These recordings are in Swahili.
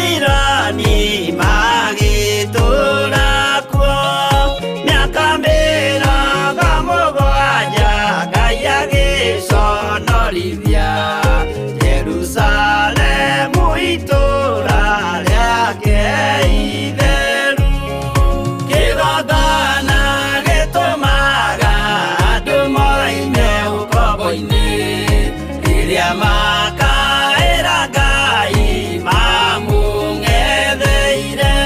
mathirani magitura kuo miaka mĩrongo mũgwanja Ngai agĩconorithia Jerusalemu itũra rĩake itheru kĩgongona gĩtũmaga andũ moime ũkombo-inĩ rĩrĩa makaĩra Ngai mamũng'etheire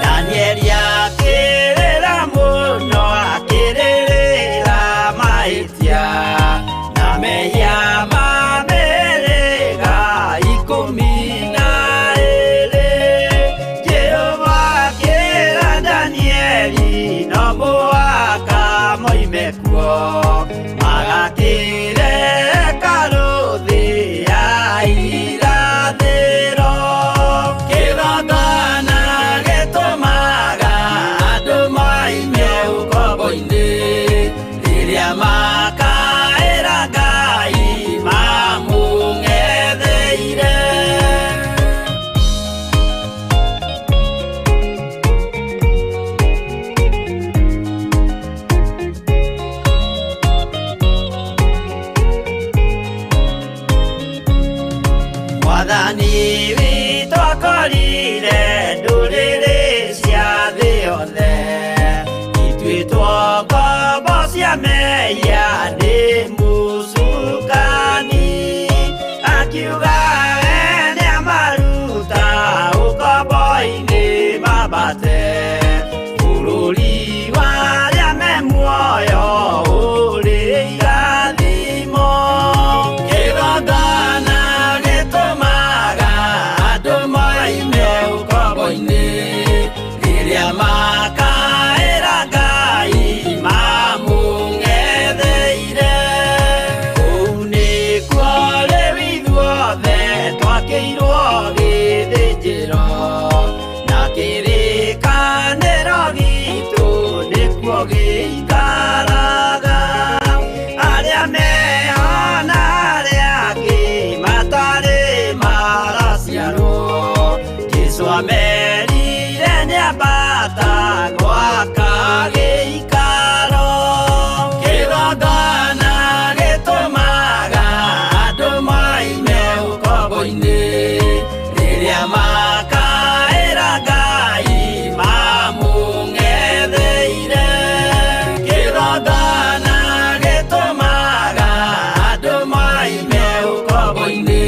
Danieli akĩrĩra mũno akĩrĩrĩra mahĩtia na mehia ma mĩhĩrĩga ikũmi na ĩrĩ Jehova akĩra Danieli no mũhaka moime kuo magakĩre hekarũ thĩ ya irathĩro kĩgongona gĩtũmaga andũ moime ũkombo-inĩ rĩrĩa makaĩra Ngai mamũng'etheire Mwathani witũ akorire ndũrĩrĩ cia thĩ yothe ituĩtwo ngombo cia mehia nĩ mũcukani akiuga we nĩamaruta ũkombo-inĩ mambate bũrũri warĩa me muoyo ũrĩ irathimo kĩgongona gĩtũmaga andũ moime ũkombo-inĩ rĩrĩa makaĩra Ngai mamũng'etheire kũu nĩkuo rĩu ithuothe twakĩirwo gĩthĩnjĩro na kĩrĩkanĩro gitũ nĩkuo gĩikaraga arĩa meho na arĩa angĩ matarĩ maraciarwo Jesũ amerire nĩambata gwaka gĩikaro kĩgongona gĩtũmaga andũ moime ũkombo-inĩ rĩrĩa makaĩra Ngai mamũng'etheire kĩgongona gĩtũmaga andũ moime ũkombo-inĩ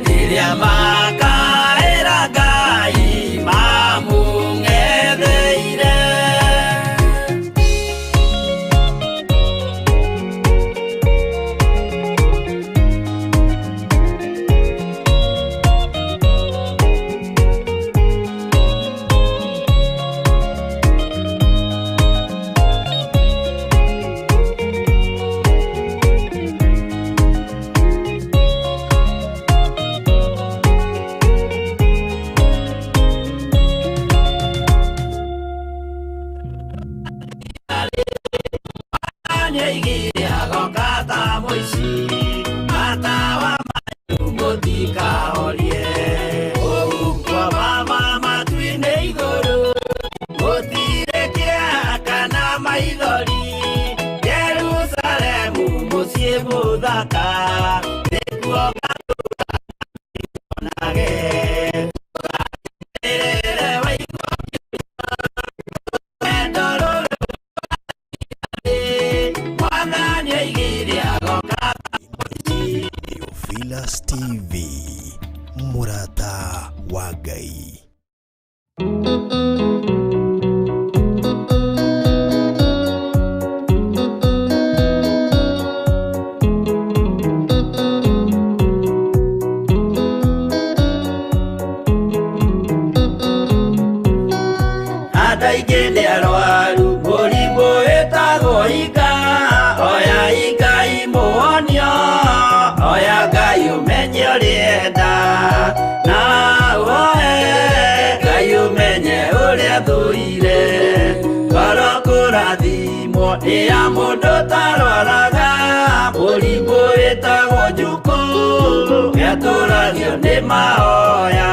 rĩrĩa makaĩra Ngai mamũng'etheire Nyeigire agoka ta mũici matawa mayu mũtikahorie ũgukua mama matu-inĩ igũrũ gũtirĩ kĩeha kana maithori Jerusalemu mũciĩ mũthaka nĩkuo nage Theophilus TV Murata wa Ngai. Andũ aingĩ nĩ arwaru mũrimũ wĩtagwo inga oya Ngai mũhonio oya Ngai ũmenye ũrĩenda na woe Ngai ũmenye ũrĩa thũire ngoro kũrathimwo nĩ ya mũndũ tarwaraga mũrimũ wĩtagwo njukũ gĩatũragio nĩ mahoya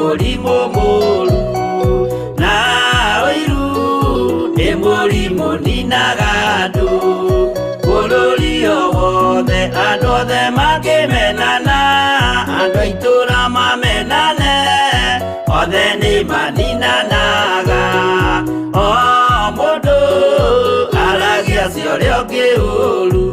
mũrimũ mũru na ũiru nĩ mũrimũ ninaga andũ bũrũri o wothe andũ othe makĩmenana andũ a itũũra mamenane othe nĩ maninanaga o mũndũ aragia cio ũrĩa ũngĩ ũru.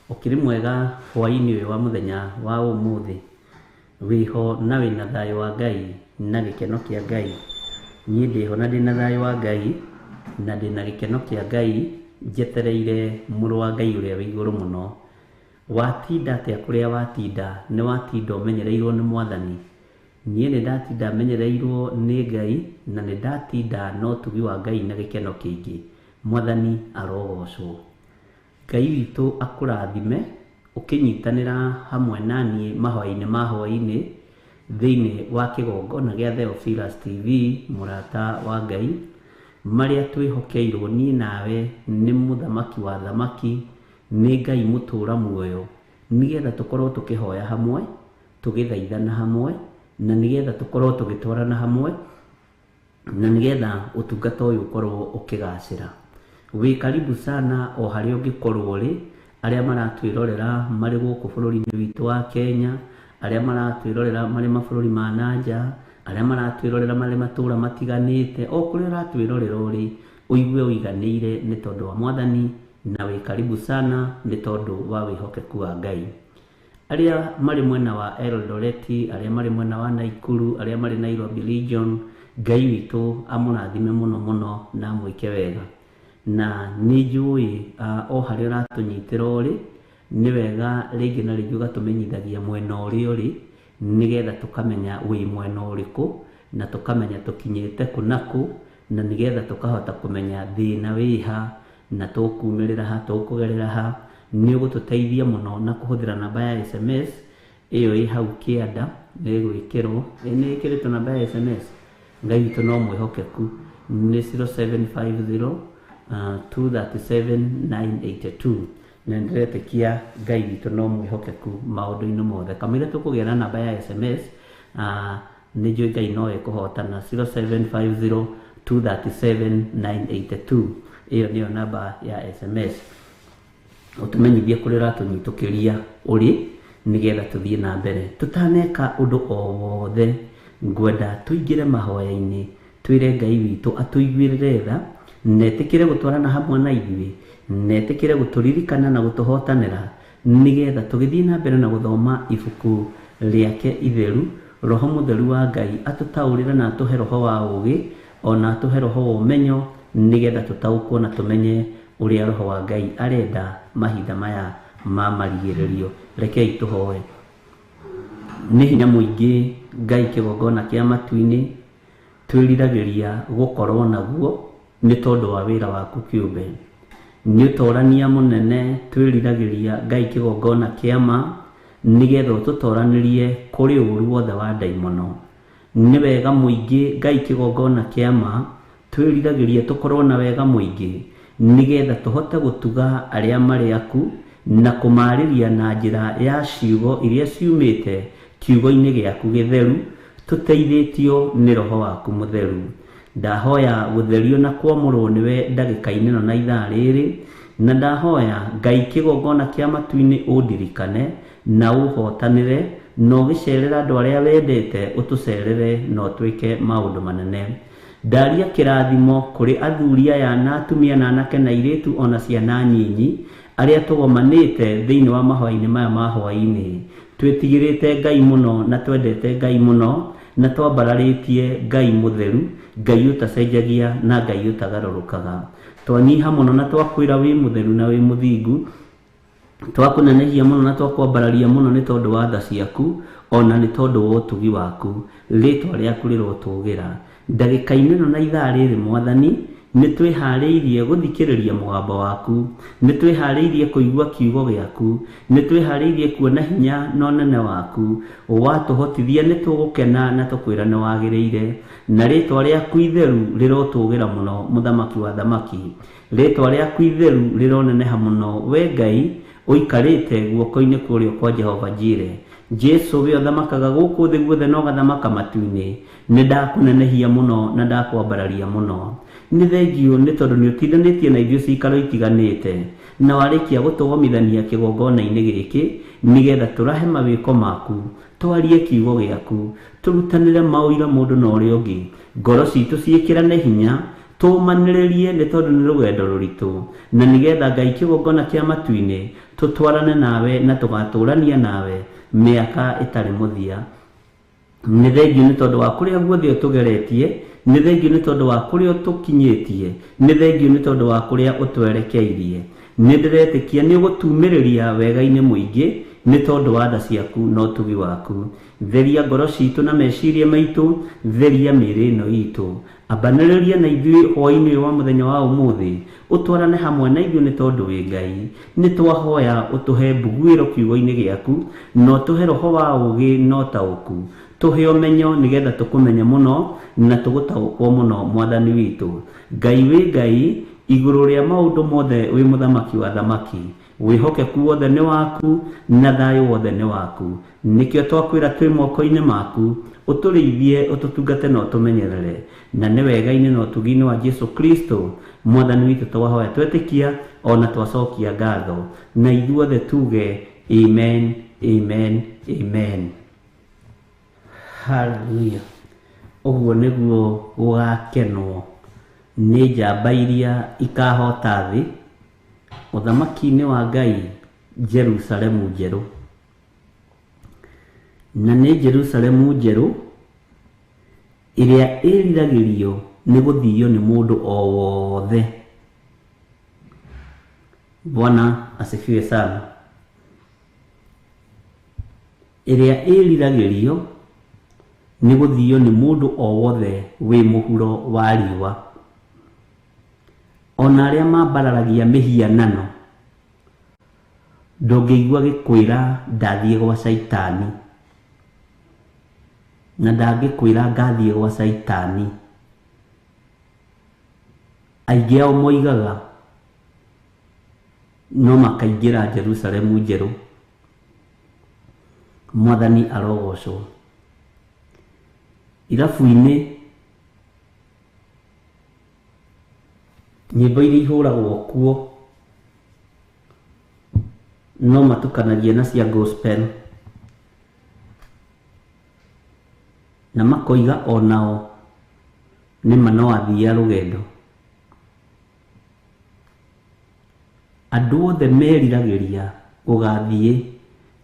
Ukiri mwega hwaini we wa muthenya wa umuthi wiho na wina thayo wa Ngai na gikeno kia Ngai nie ndiho na ndina thayo wa Ngai na ndina gikeno kia Ngai njetereire muru wa Ngai uria wi iguru muno watinda atia kuria watinda ni watinda umenyereirwo ni Mwathani nie ni ndatinda menyereirwo ni Ngai na ni ndatinda no tugi wa Ngai na gikeno kiingi Mwathani arogocwo Ngai witũ akũrathime ukinyitanira hamwe nani mahoya-inĩ ma hwaĩ-inĩ thĩinĩ wa kĩgongona gĩa Theophilus TV mũrata wa Ngai marĩa twĩhokeirwo niĩ nawe nĩ mũthamaki wa thamaki nĩ Ngai mũtũra muoyo nĩgetha tũkorwo tũkĩhoya hamwe tũgĩthaithana hamwe na nĩgetha tũkorwo tũgĩtwarana hamwe na nĩgetha ũtungata ũyũ ũkorwo ũkĩgacĩra. Wĩ karibu sana o harĩa ũngĩkorwo ũrĩ arĩa maratwĩrorera marĩ gũkũ bũrũri-inĩ witũ wa Kenya, arĩa maratwĩrorera marĩ mabũrũri ma nanja, arĩa maratwĩrorera marĩ matũra matiganĩte, o kũrĩa ũratwĩrorera ũrĩ ũigue ũiganĩire nĩ tondũ wa Mwathani na wĩ karibu sana nĩ tondũ wa wĩhokeku wa Ngai. Arĩa marĩ mwena wa Eldoret, arĩa marĩ mwena wa Naikuru, arĩa marĩ Nairobi region, Ngai witũ amũrathime mũno mũno na mwĩke wega. Na nĩnjũĩ o harĩa ũratũnyitĩra ũrĩ nĩ wega rĩngĩ na rĩngĩ ũgatũmenyithagia mwena ũrĩa ũrĩ nĩgetha tũkamenya wĩ mwena ũrĩkũ na tũkamenya tũkinyĩte kũ na kũ na nĩgetha tũkahota kũmenya thĩna wĩha na tũkuumĩrĩra ha tũkũgerera ha nĩ ũgũtũteithia mũno na kũhũthĩra namba ya SMS ĩyo ĩ hau kĩanda nĩ gwĩkĩrwo nĩ ĩkĩrĩtwo namba ya SMS. Ngai witũ no mwĩhokeku nĩ 0750 237 982 na ndĩretĩkia Ngai witũ no mwĩhokeku maũndũ-inĩ mothe. Kamũira tũkũgĩa na namba ya SMS nĩ njũĩ Ngai no ekũhotana 0750 237 982 ĩyo nĩyo namba ya SMS. Ũtũmenyithie kũrĩa ũratũnyitũkĩria ũrĩ nĩgetha tũthiĩ na mbere. Tũtaneka ũndũ o wothe ngwenda tũingĩre mahoya-inĩ twĩre Ngai witũ atũiguĩrĩre tha na etĩkĩre gũtwarana hamwe na ithuĩ na etĩkĩre gũtũririkana na gũtũhotanĩra nĩgetha tũgĩthiĩ na mbere na gũthoma ibuku rĩake itheru. Roho mũtheru wa Ngai atũtaũrĩre na atũhe roho wa ũũgĩ ona atũhe roho wa ũmenyo nĩgetha tũtaũkwo na tũmenye ũrĩa roho wa Ngai arenda mahinda maya ma marigĩrĩrio. Rekei tũhoe. Nĩ hinya mũingĩ Ngai kĩgongona kĩa matu-inĩ twĩriragĩria gũkorwo naguo nĩ tondũ wa wĩra waku kĩũmbe. Nĩ ũtorania mũnene twĩriragĩria Ngai kĩgongona kĩa ma nĩgetha ũtũtoranĩrie kũrĩ ũũru wothe wa ndaimono. Nĩ wega mũingĩ Ngai kĩgongona kĩa ma twĩriragĩria tũkorwo na wega mũingĩ nĩgetha tũhote gũtuga arĩa marĩ aku na kũmarĩria na njĩra ya ciugo iria ciumĩte kiugo-inĩ gĩaku gĩtheru tũteithĩtio nĩ roho waku mũtheru. Ndahoya gũtherio na kuamũrwo nĩwe ndagĩka-inĩ ĩno na ithaa rĩrĩ, na ndahoya Ngai kĩgongona kĩa matu-inĩ ũndirikane na ũhotanĩre na ũgĩcerera andũ arĩa wendete ũtũcerere na ũtwĩke maũndũ manene. Ndaria kĩrathimo kũrĩ athuri aya na atumia na anake na airĩtu ona ciana nyinyi arĩa tũgomanĩte thĩinĩ wa mahoya-inĩ maya ma hwaĩ-inĩ. Twĩtigĩrĩte Ngai mũno na twendete Ngai mũno na twambararĩtie Ngai mũtheru, Ngai ũtacenjagia na Ngai ũtagarũrũkaga. Twanyiha mũno na twakwĩra wĩ mũtheru na wĩ mũthingu, twakũnenehia mũno na twakwambararia mũno nĩ tondũ wa tha ciaku ona nĩ tondũ wa ũtugi waku. Rĩĩtwa rĩaku rĩrotũgĩra ndagĩka-inĩ ĩno na ithaa rĩrĩ Mwathani. Nĩ twĩharĩirie gũthikĩrĩria mũgambo waku, nĩ twĩharĩirie kũigua kiugo gĩaku, nĩ twĩharĩirie kuona hinya na ũnene waku. Watũhotithia nĩ tũgũkena na tũkwĩra nĩ wagĩrĩire, na rĩĩtwa rĩaku itheru rĩrotũgĩra mũno mũthamaki wa thamaki. Rĩĩtwa rĩaku itheru rĩroneneha mũno we Ngai ũikarĩte guoko-inĩ kũrĩo kwa Jehova Jireh. Jesu we ũthamakaga gũkũ thĩ guothe na ũgathamaka matu-inĩ. Nĩ ndakũnenehia mũno na ndakwambararia mũno. Nĩ thengiũ nĩ tondũ nĩ ũtindanĩtie na ithuĩ ciikaro itiganĩte na warĩkia gũtũgomithania kĩgongona-inĩ gĩkĩ nĩgetha tũrahe mawĩko maku, twarie kiugo gĩaku, tũrutanĩre maũira mũndũ na ũrĩa ũngĩ, ngoro citũ ciĩkĩrane hinya, tũmanĩrĩrie nĩ tondũ nĩ rũgendo rũritũ, na nĩgetha Ngai kĩgongona kĩa matu-inĩ tũtwarane nawe na tũgatũrania nawe mĩaka ĩtarĩ mũthia. Nĩ thengiũ nĩ tondũ wa kũrĩa guothe ũtũgeretie, nĩ thengiũ nĩ tondũ wa kũrĩa ũtũkinyĩtie, nĩ thengiũ nĩ tondũ wa kũrĩa ũtwerekeirie. Nĩ ndĩretĩkia nĩ ũgũtumĩrĩria wega-inĩ mũingĩ nĩ tondũ wa tha ciaku na ũtugi waku. Theria ngoro citũ na meciria maitũ, theria mĩĩrĩ ĩno itũ. Ambanĩrĩria na ithuĩ hwaĩ-inĩ wa mũthenya wa ũmũthĩ, ũtwarane hamwe na ithuĩ nĩ tondũ wĩ Ngai. Nĩ twahoya ũtũhe mbuguĩro kiugo-inĩ gĩaku na ũtũhe roho wa ũũgĩ na ũtaũku. Tũhe ũmenyo nĩgetha tũkũmenye mũno na tũgũtaũkwo mũno Mwathani witũ. Ngai wĩ Ngai, igũrũ rĩa maũndũ mothe wĩ mũthamaki wa thamaki. Wĩhokeku wothe nĩ waku na thayũ wothe nĩ waku. Nĩkĩo twakwĩra twĩ moko-inĩ maku, ũtũrĩithie, ũtũtungate na ũtũmenyerere. Na nĩ wega-inĩ na ũtugi-inĩ wa Jesu Kristo Mwathani witũ twahoya twetĩkia ona twacokia ngatho. Na ithuothe tuge amen, amen, amen. Hallelujah. Ũguo nĩguo gũgakenwo nĩ njamba iria ikahota thĩ ũthamaki-inĩ wa Ngai Jerusalemu njerũ. Na nĩ Jerusalemu njerũ ĩrĩa ĩriragĩrio nĩ gũthio nĩ mũndũ o wothe. Bwana asifiwe sana. Ĩrĩa ĩriragĩrio nĩ gũthio nĩ mũndũ o wothe wĩ mũhuro wa riũa. ona aria mambararagia mihianano ndungĩigua gĩkwĩra ndathiĩ gwa caitani, na ndangĩkwĩra ngathiĩ gwa caitani. Aingĩ ao moigaga no makaingĩra Jerusalemu njerũ. Mwathani arogocwo. Irabu-inĩ nyĩmbo iria ihũragwo kuo no matukanagia na cia gospel, na makoiga onao nĩma no athia rũgendo. Andũ othe meriragĩria gũgathiĩ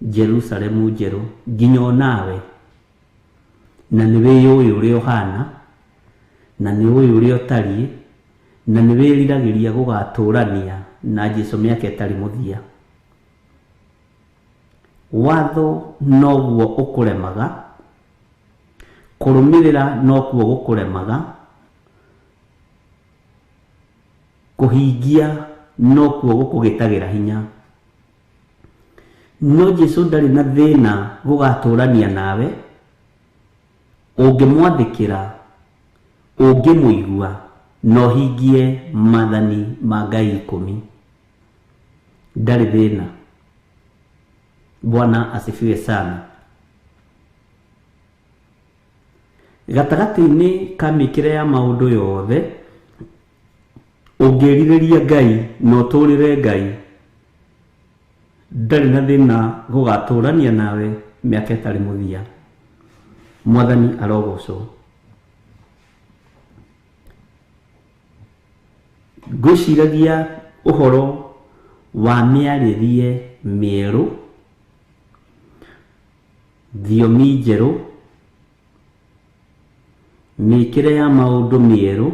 Jerusalemu njerũ, nginya onawe, na nĩwe ũyũ ũrĩa ũhana, na nĩ ũyũ ũrĩa ũtariĩ, na nĩ wĩriragĩria gũgatũrania na Jesũ mĩaka ĩtarĩ mũthia. Watho noguo ũkũremaga, kũrũmĩrĩra nokuo gũkũremaga, kũhingia nokuo gũkũgĩtagĩra hinya. No Jesũ ndarĩ na thĩna gũgatũrania nawe, ũngĩmwathĩkĩra, ũngĩmũigua, no hingie maathani ma Ngai 10. Ndarĩ thĩna. Bwana asifiwe sana. Gatagatĩ-inĩ ka mĩkĩre ya maũndũ yothe, ũngĩrirĩria Ngai na ũtũrĩre Ngai, ndarĩ na thĩna gũgatũrania nawe mĩaka ĩtarĩ mũthia. Mwathani arogocwo. Ngwĩciragia ũhoro wa mĩarĩrie mĩerũ, thiomi njerũ, mĩkĩre ya maũndũ mĩerũ,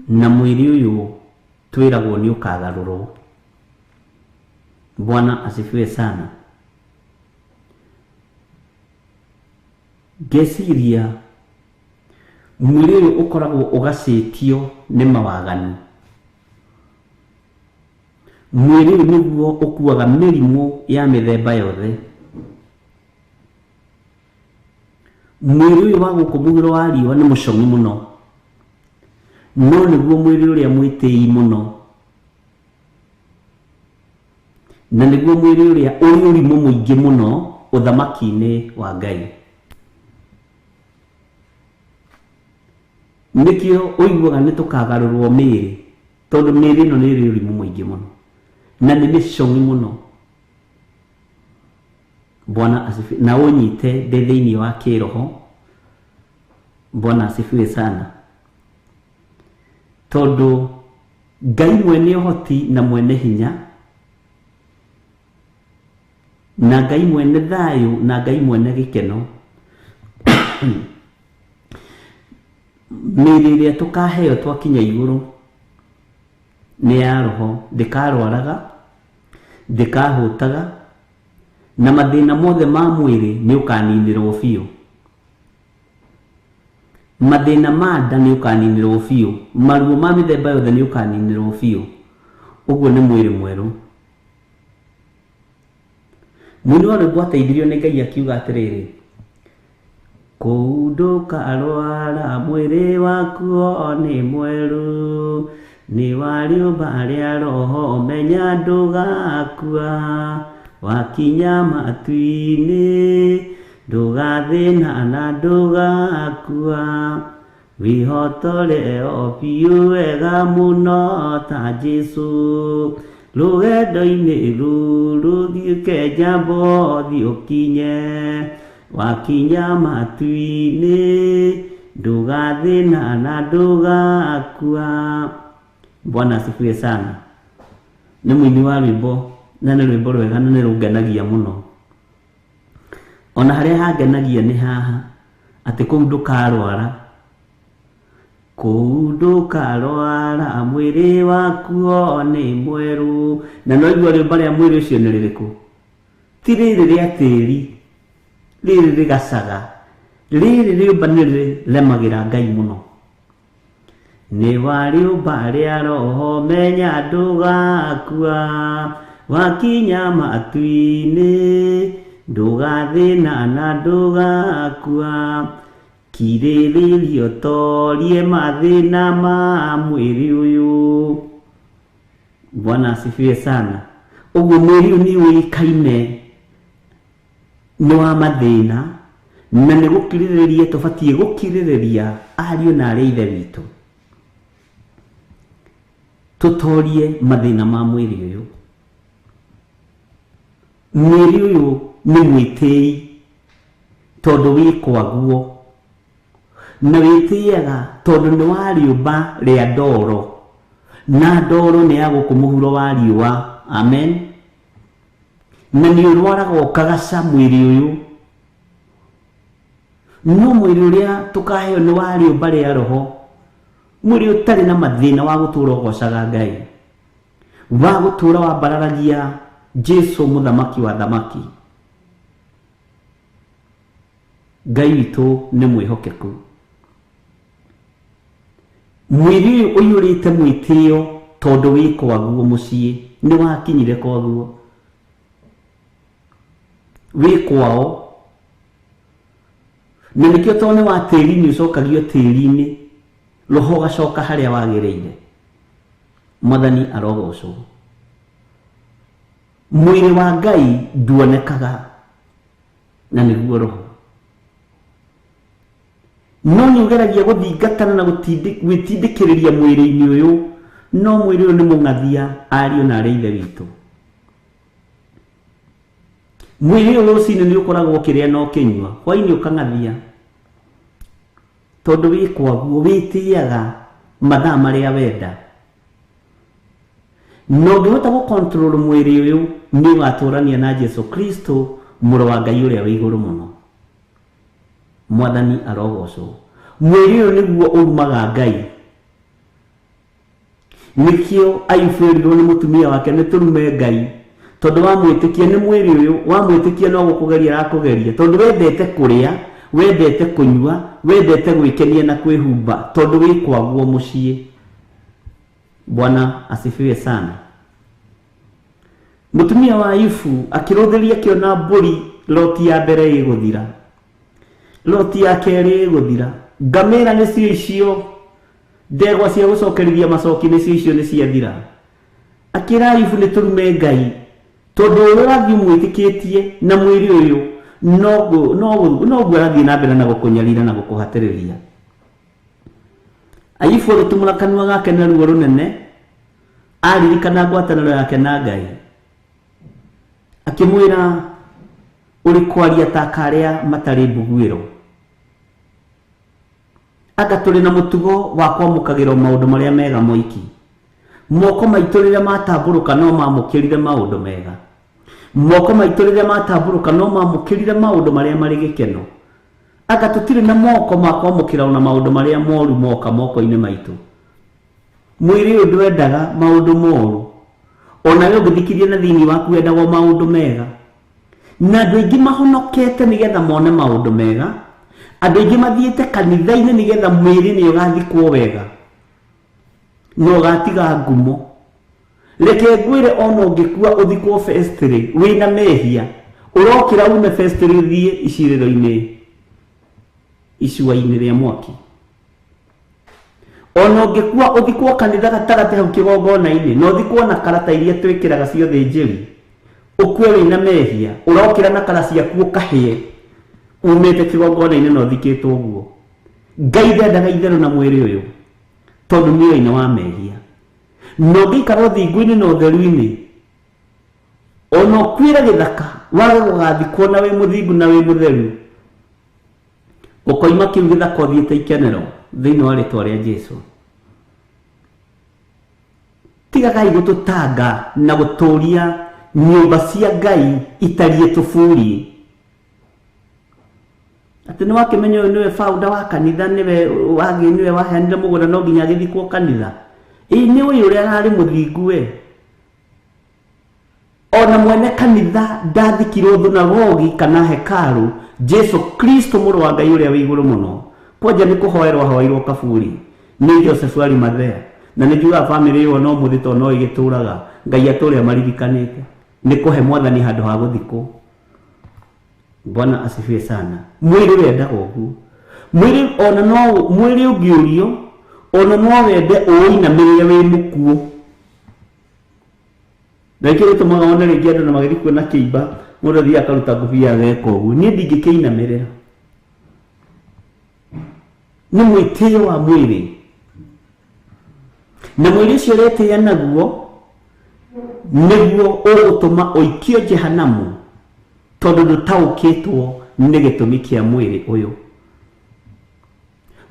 na mwĩrĩ ũyũ twĩragwo nĩ ũkagarũrwo. Bwana asifiwe sana. Ngeciria mwĩrĩ ũyũ ũkoragwo ũgacĩtio nĩ mawaganu. Mwĩrĩ ũyũ nĩguo ũkuaga mĩrimũ ya mĩthemba yothe. Mwĩrĩ ũyũ wa gũkũ mũgĩro wa riũa nĩ mũcong'i mũno, no nĩguo mwĩrĩ ũrĩa mwĩtĩi mũno, na nĩguo mwĩrĩ ũrĩa ũrĩ ũrimũ mũingĩ mũno ũthamaki-inĩ wa Ngai. Nĩkĩo ũiguaga nĩ tũkagarũrwo mĩĩrĩ, tondũ mĩĩrĩ ĩno nĩ ĩrĩ ũrimũ mũingĩ mũno, na nĩ mĩcong'i mũno. Bwana asifiwe. Na ũnyite ndĩ thĩinĩ wa kĩroho. Bwana asifiwe sana. Tondũ Ngai mwene ũhoti na mwene hinya, na Ngai mwene thayũ, na Ngai mwene gĩkeno, mĩĩrĩ ĩrĩa tũkaheo twakinya igũrũ nĩ ya roho, ndĩkarwaraga, ndĩkahũtaga, na mathĩna mothe ma mwĩrĩ nĩ ũkaninĩrwo biũ. Mathĩna ma nda nĩ ũkaninĩrwo biũ, maruo ma mĩthemba yothe nĩ ũkaninĩrwo biũ. Ũguo nĩ mwĩrĩ mwerũ. Mũini wa rwĩmbo ateithirio nĩ Ngai akiuga atĩrĩrĩ, kũu ndũkarwara, mwĩrĩ wakuo nĩ mwerũ, nĩ wa rĩũmba rĩa roho, menya ndũgakua, wakinya matu-inĩ ndũgathĩna na ndũgakua, wĩhotore o biũ wega mũno ta Jesũ, rũgendo-inĩ rũu rũthiũke njambo thiũkinye, wakinya matu-inĩ ndũgathĩna na ndũgakua. Bwana asifiwe sana. Nĩ mũini wa rwĩmbo, na nĩ rwĩmbo rwega na nĩ rũngenagia mũno. Ona harĩa hangenagia nĩ haha, atĩ kũu ndũkarwara, kũu ndũkarwara, mwĩrĩ wakuo nĩ mwerũ. Na no igua rĩũmba rĩa mwĩrĩ ũcio nĩ rĩrĩkũ? Ti rĩrĩ rĩa tĩri, rĩrĩ rĩgacaga, rĩrĩ rĩũmba nĩ rĩremagĩra Ngai mũno. nĩ wariũmba rĩa roho menya ndũgakua wakinya matu-inĩ ndũgathĩna na ndũgakua kirĩrĩrio torie mathĩna ma mwĩrĩ ũyũ. Bwana asifiwe sana. Ũguo mwĩrĩ ũyũ nĩ ũĩkaine nĩ wa mathĩna na nĩ gũkirĩrĩria tũbatiĩ gũkirĩrĩria ariũ na arĩa ithe witũ tũtorie mathĩna ma mwĩrĩ ũyũ. Mwĩrĩ ũyũ nĩ mwĩtĩi tondũ wĩ kwaguo na wĩtĩaga tondũ nĩ warĩũmba rĩa ndoro na ndoro nĩ ya gũkũ mũhuro wa riũa. Amen. Na nĩ ũrwaraga ũkagaca mwĩrĩ ũyũ, no mwĩrĩ ũrĩa tũkaheo nĩ warĩũmba rĩa roho, mwĩrĩ ũtarĩ na mathĩna wa gũtũũra ũgocaga Ngai, wa gũtũũra wambararagia Jesũ mũthamaki wa thamaki. Ngai witũ nĩ mwĩhokeku. Mwĩrĩ ũyũ ũiyũrĩte mwĩtĩo tondũ wĩ kwaguo mũciĩ, nĩ wakinyire kwaguo, wĩ kwao, na nĩkĩo tondũ nĩ wa tĩri-inĩ ũcokagio tĩri-inĩ, roho ũgacoka harĩa wagĩrĩire. Mwathani arogocwo. Mwĩrĩ wa Ngai nduonekaga na nĩguo roho, no nĩ ũgeragia gũthingatana na gwĩtindĩkĩrĩria mwĩrĩ-inĩ ũyũ, no mwĩrĩ ũyũ nĩ mũng'athia ariũ na arĩa ithe witũ. Mwĩrĩ ũyũ rũcinĩ nĩ ũkoragwo ũkĩrĩa na ũkĩnyua, hwainĩ ũkang'athia tondũ wĩ kwaguo, wĩtĩaga mathaa marĩa wenda. No ũngĩhota gũcontrol mwĩrĩ ũyũ nĩ ũgatũrania na Jesũ Kristo mũrũ wa Ngai ũrĩa wĩ igũrũ mũno. Mwathani arogocwo. Mwĩrĩ ũyũ nĩguo ũrumaga Ngai. Nĩkĩo Ayubu erirwo nĩ mũtumia wake nĩ tũrume Ngai, tondũ wamwĩtĩkia nĩ mwĩrĩ ũyũ, wamwĩtĩkia no gũkũgeria arakũgeria, tondũ wendete kũrĩa, wendete kũnyua, wendete gwĩkenia na kwĩhumba, tondũ wĩ kwaguo mũciĩ. Bwana asifiwe sana. Mũtumia wa Ayubu akĩrũthĩria akĩona mbũri Loti ya mbere ĩgũthira, Loti ya kerĩ ĩgũthira, ngamĩra nĩcio icio, ndegwa cia gũcokerithia macoki nĩcio icio nĩ ciathira. Akĩra Ayubu nĩ tũrume Ngai, tondũ ũrĩa ũrathiĩ mwĩtĩkĩtie na mwĩrĩ ũyũ noguo arathiĩ na mbere na gũkũnyarira na gũkũhatĩrĩria. Ayubu agĩtumũra kanua gake na ruo rũnene, aririkana ngwatanĩro yake na Ngai, akĩmwĩra ũrĩ kwaria ta karĩa matarĩ mbuguĩro, anga tũrĩ na mũtugo wa kwamũkagĩrwo maũndũ marĩa mega moiki, moko maitũ rĩrĩa matambũrũka no mamũkĩrire maũndũ mega, moko maitũ rĩrĩa matambũrũka no mamũkĩrire maũndũ marĩa marĩ gĩkeno, anga tũtirĩ na moko ma kwamũkĩra ona maũndũ marĩa moru moka moko-inĩ maitũ. Mwĩrĩ ũyũ ndwendaga maũndũ moru, ona we ũngĩthikĩria na thĩinĩ waku wendagwo maũndũ mega, na andũ aingĩ mahonokete nĩgetha mone maũndũ mega, andũ aingĩ mathiĩte kanitha-inĩ nĩgetha mwĩrĩ nĩ ũgathikwo wega, no ũgatiga ngumo. Reke ngwĩre ona ũngĩkua ũthikwo festĩrĩ wĩna mehia, ũrokĩra ume festĩrĩ ũthiĩ icirĩro-inĩ icua-inĩ rĩa mwaki. Ona ũngĩkua ũthikwo kanitha gatagatĩ hau kĩgongona-inĩ, na ũthikwo na karata iria twĩkĩraga ciothe njĩru, ũkue wĩna mehia, ũrokĩra na kara ciaku ũkahĩe, umĩte kĩgongona-inĩ na ũthikĩtwo ũguo. Ngai ndendaga itherũ na mwĩrĩ ũyũ, tondũ nĩ ũine wa mehia. No ũngĩikara ũthingu-inĩ na ũtheru-inĩ, ona ũkuĩre gĩthaka wage gũgathikwo na wĩ mũthingu na wĩ mũtheru, ũkoima kĩu gĩthaka ũthiĩte ikenero thĩinĩ wa rĩtwa rĩa Jesũ. Tigagai gũtũtanga na gũtũũria nyũmba cia Ngai itariĩ tũburi. Atĩ nĩ wakĩmenya ũyũ nĩwe founder wa kanitha, nĩwe waheanire mũgũnda no nginya agĩthikwo kanitha. Nĩ ũyũ ũrĩa ararĩ mũthingu we. Ona mwene kanitha ndathikirwo thunagogi kana hekaru, Jesũ Kristo mũrũ wa Ngai ũrĩa wĩ igũrũ mũno, kwanja nĩ kũhoerwo ahoeirwo kaburi. nĩ Joseph Arimathea na nĩ njuga family ĩyo no mũthito no ĩgĩtũraga Ngai atũrĩa maririkanĩte nĩ kũhe Mwathani handũ ha gũthikwo. Bwana asifiwe sana. Mwĩrĩ wendaga ũguo, mwĩrĩ ona no mwĩrĩ ũngĩũrio ona no wende ũinamĩrĩre wĩ mũkuũ. Rĩngĩ rĩtũmaga one rĩngĩ andũ na magĩthiĩ kuona kĩimba mũndũ athiĩ akaruta ngũbia weka ũguo. Niĩ ndingĩkĩinamĩrĩra, nĩ mwĩtĩo wa mwĩrĩ, na mwĩrĩ ũcio ũretĩĩa naguo nĩguo ũgũtũma ũikio jehanamu tondũ ndũtaũkĩtwo nĩ gĩtũmi kĩa mwĩrĩ ũyũ.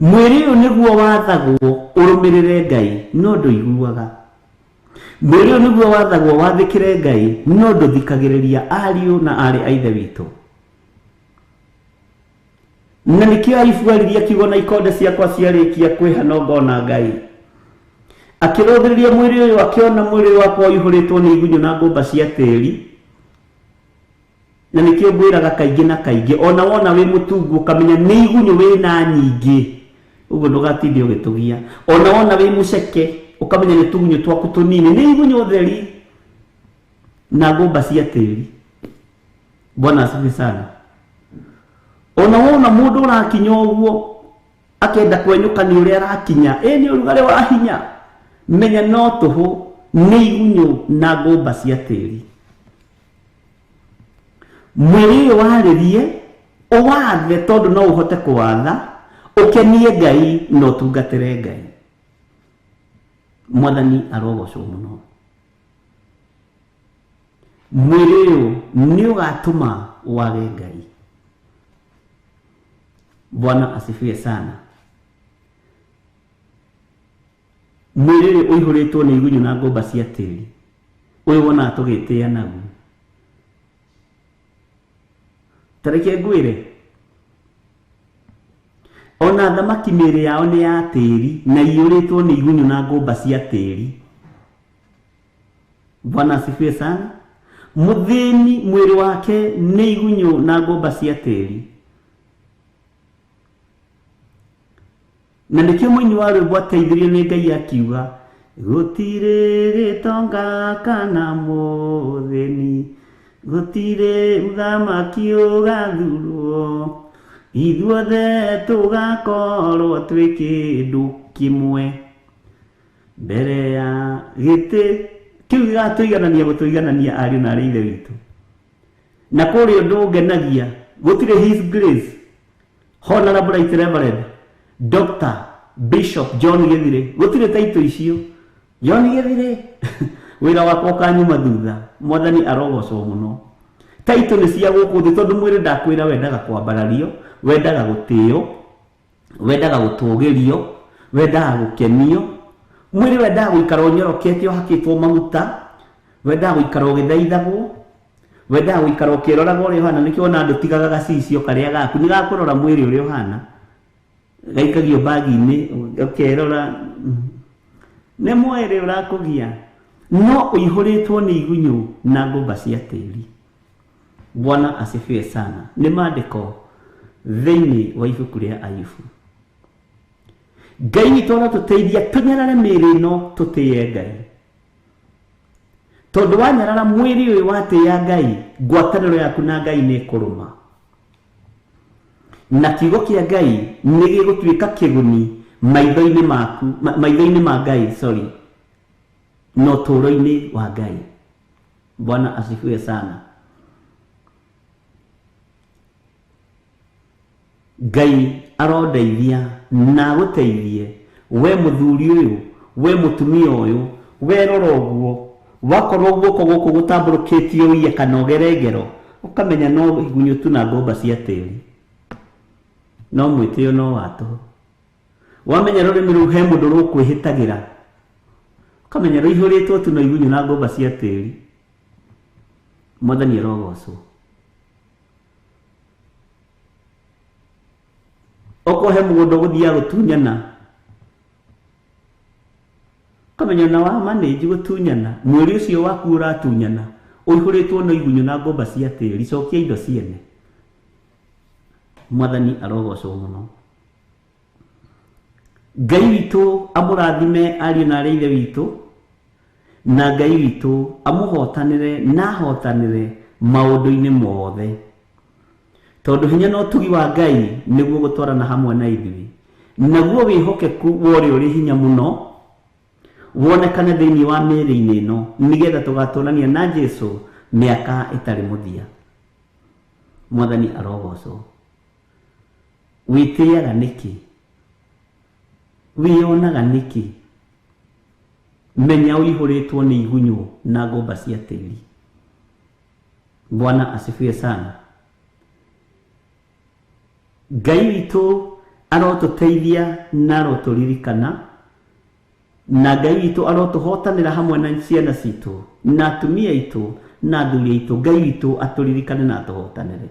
Mwĩrĩ ũyũ nĩguo wathagwo ũrũmĩrĩre Ngai no ndũiguaga. Mwĩrĩ ũyũ nĩguo wathagwo wathĩkĩre Ngai no ndũthikagĩrĩria ariũ na arĩ a Ithe witũ. Na nĩkĩo Ayubu aririe akiuga na ikonde ciakwa ciarĩkia kwĩha no ngona Ngai. Akĩrũthĩrĩria mwĩrĩ ũyũ akĩona mwĩrĩ wakwa ũihũrĩtwo nĩ igunyũ na ngũmba cia tĩri. Na nĩkĩo ngwĩraga kaingĩ na kaingĩ ona wona wĩ mũtungu ũkamenya nĩ igunyũ wĩna nyingĩ, ũguo ndũgatinde ũgĩtũgia. Ona wona wĩ mũceke ukamenya nĩ tũgunyũ twaku tũnini, nĩ igunyũ theri na ngũmba cia tĩri. Bwana asifiwe sana. Ona wona mũndũ ũrakinya ũguo akenda kwenyũka nĩ ũrĩa arakinya, nĩ ũrugarĩ wa hinya, menya no tũhũ, nĩ igunyũ na ngũmba cia tĩri. Mwĩrĩ ũyũ warĩrie ũwathe tondũ no ũhote kũwatha, ũkenie Ngai na ũtungatĩre Ngai. Mwathani arogocwo mũno. Mwĩrĩ ũyũ nĩ ũgatũma wage Ngai. Bwana asifiwe sana. Mwĩrĩ ũyũ ũihũrĩtwo nĩ igunyũ na ngũmba cia tĩri, ũyũ wona tũgĩtĩĩa naguo. Tareke ngwĩre ona thamaki mĩĩrĩ yao nĩ ya tĩri na iyũrĩtwo nĩ igunyũ na ngũmba cia tĩri. Bwana asifiwe sana. Mũthĩni mwĩrĩ wake nĩ igunyũ na ngũmba cia tĩri. Na nĩkĩo mũini wa rwĩmbo ateithirio nĩ Ngai akiuga gũtirĩ gĩtonga kana mũthĩni, gũtirĩ mũthamaki ũgathurwo, ithuothe tũgakorwo twĩ kĩndũ kĩmwe mbere ya gĩtĩ kĩu gĩgatũiganania gũtũiganania ariũ na arĩ Ithe witũ. Na kũrĩa ũndũ ũngenagia gũtirĩ His Grace Honorable Right Reverend Dr. Bishop John Gĩthirĩ, gũtirĩ taito icio. John Gĩthirĩ wĩra wakwa ũkanyuma thutha. Mwathani arogocwo mũno. Taito nĩ cia gũkũ thĩ tondũ mwĩrĩ ndakwĩra wendaga kwambarario, wendaga gũtĩo, wendaga gũtũgĩrio, wendaga gũkenio. Mwĩrĩ wendaga gũikara ũnyorokete ũhakĩtwo maguta, wendaga gũikara ũgĩthaithagwo, wendaga gũikara ũkĩroraga ũrĩa ũhana. Nĩkĩo ona andũ tigaga gacicio karĩa gaku nĩ gakũrora mwĩrĩ ũrĩa ũhana, gaikagio bagi-inĩ ũkerora. Nĩ mwĩrĩ ũrakũgia no ũihũrĩtwo nĩ igunyũ na ngũmba cia tĩri. Bwana asifiwe sana. Nĩ maandĩko thĩinĩ wa ibuku rĩa Ayubu. Ngai witũ aratũteithia tũnyarare mĩĩrĩ ĩno tũtĩye Ngai, tondũ wanyarara mwĩrĩ ũyũ watĩya Ngai, ngwatanĩro yaku na Ngai nĩ kũrũma na kiugo kĩa Ngai nĩ gĩgũtuĩka kĩguni maitho-inĩ maku, maitho-inĩ ma Ngai, no ũtũũro-inĩ wa Ngai. Bwana asifiwe sana. Ngai arondeithia na gũteithie we mũthuri ũyũ, we mũtumia ũyũ, we rora ũguo, wakorwo guoko gũkũ gũtambũrũkĩtio wiye kana ũgerengero, ũkamenya no igunyũ tu na ngũmba cia tĩri, no mwĩtĩo no watũ. Wamenya rũrĩmĩ rũu he mũndũ rũkwĩhĩtagĩra, ũkamenya rũihũrĩtwo tu na igunyũ na ngũmba cia tĩri. Mwathani arogocwo. Okorwo he mũgũnda ũgũthiaga gũtunyana, ũkamenya na wa manĩnji gũtunyana, mwĩrĩ ũcio waku ũratunyana ũihũrĩtwo na igunyũ na ngũmba cia tĩri, cokia indo ciene. Mwathani arogocwo mũno. Ngai witũ amũrathime ariũ na aarĩ a ithe witũ, na Ngai witũ amũhotanĩre na ahotanĩre maũndũ-inĩ mothe, tondũ hinya na ũtugi wa Ngai nĩguo gũtwarana hamwe na ithuĩ, naguo wĩhokeku wa ũrĩa ũrĩ hinya mũno wonekane thĩinĩ wa mĩĩrĩ-inĩ ĩno, nĩgetha tũgatũũrania na Jesũ mĩaka ĩtarĩ mũthia. Mwathani arogocwo. Wĩtĩaga nĩkĩ? Wĩonaga nĩkĩ? Menya ũihũrĩtwo nĩ igunyũ na ngũmba cia tĩĩri. Bwana asifiwe sana. Ngai witũ arotũteithia na arotũririkana, na Ngai witũ arotũhotanĩra hamwe na ciana citũ na atumia aitũ na athuri aitũ. Ngai witũ atũririkane na atũhotanĩre.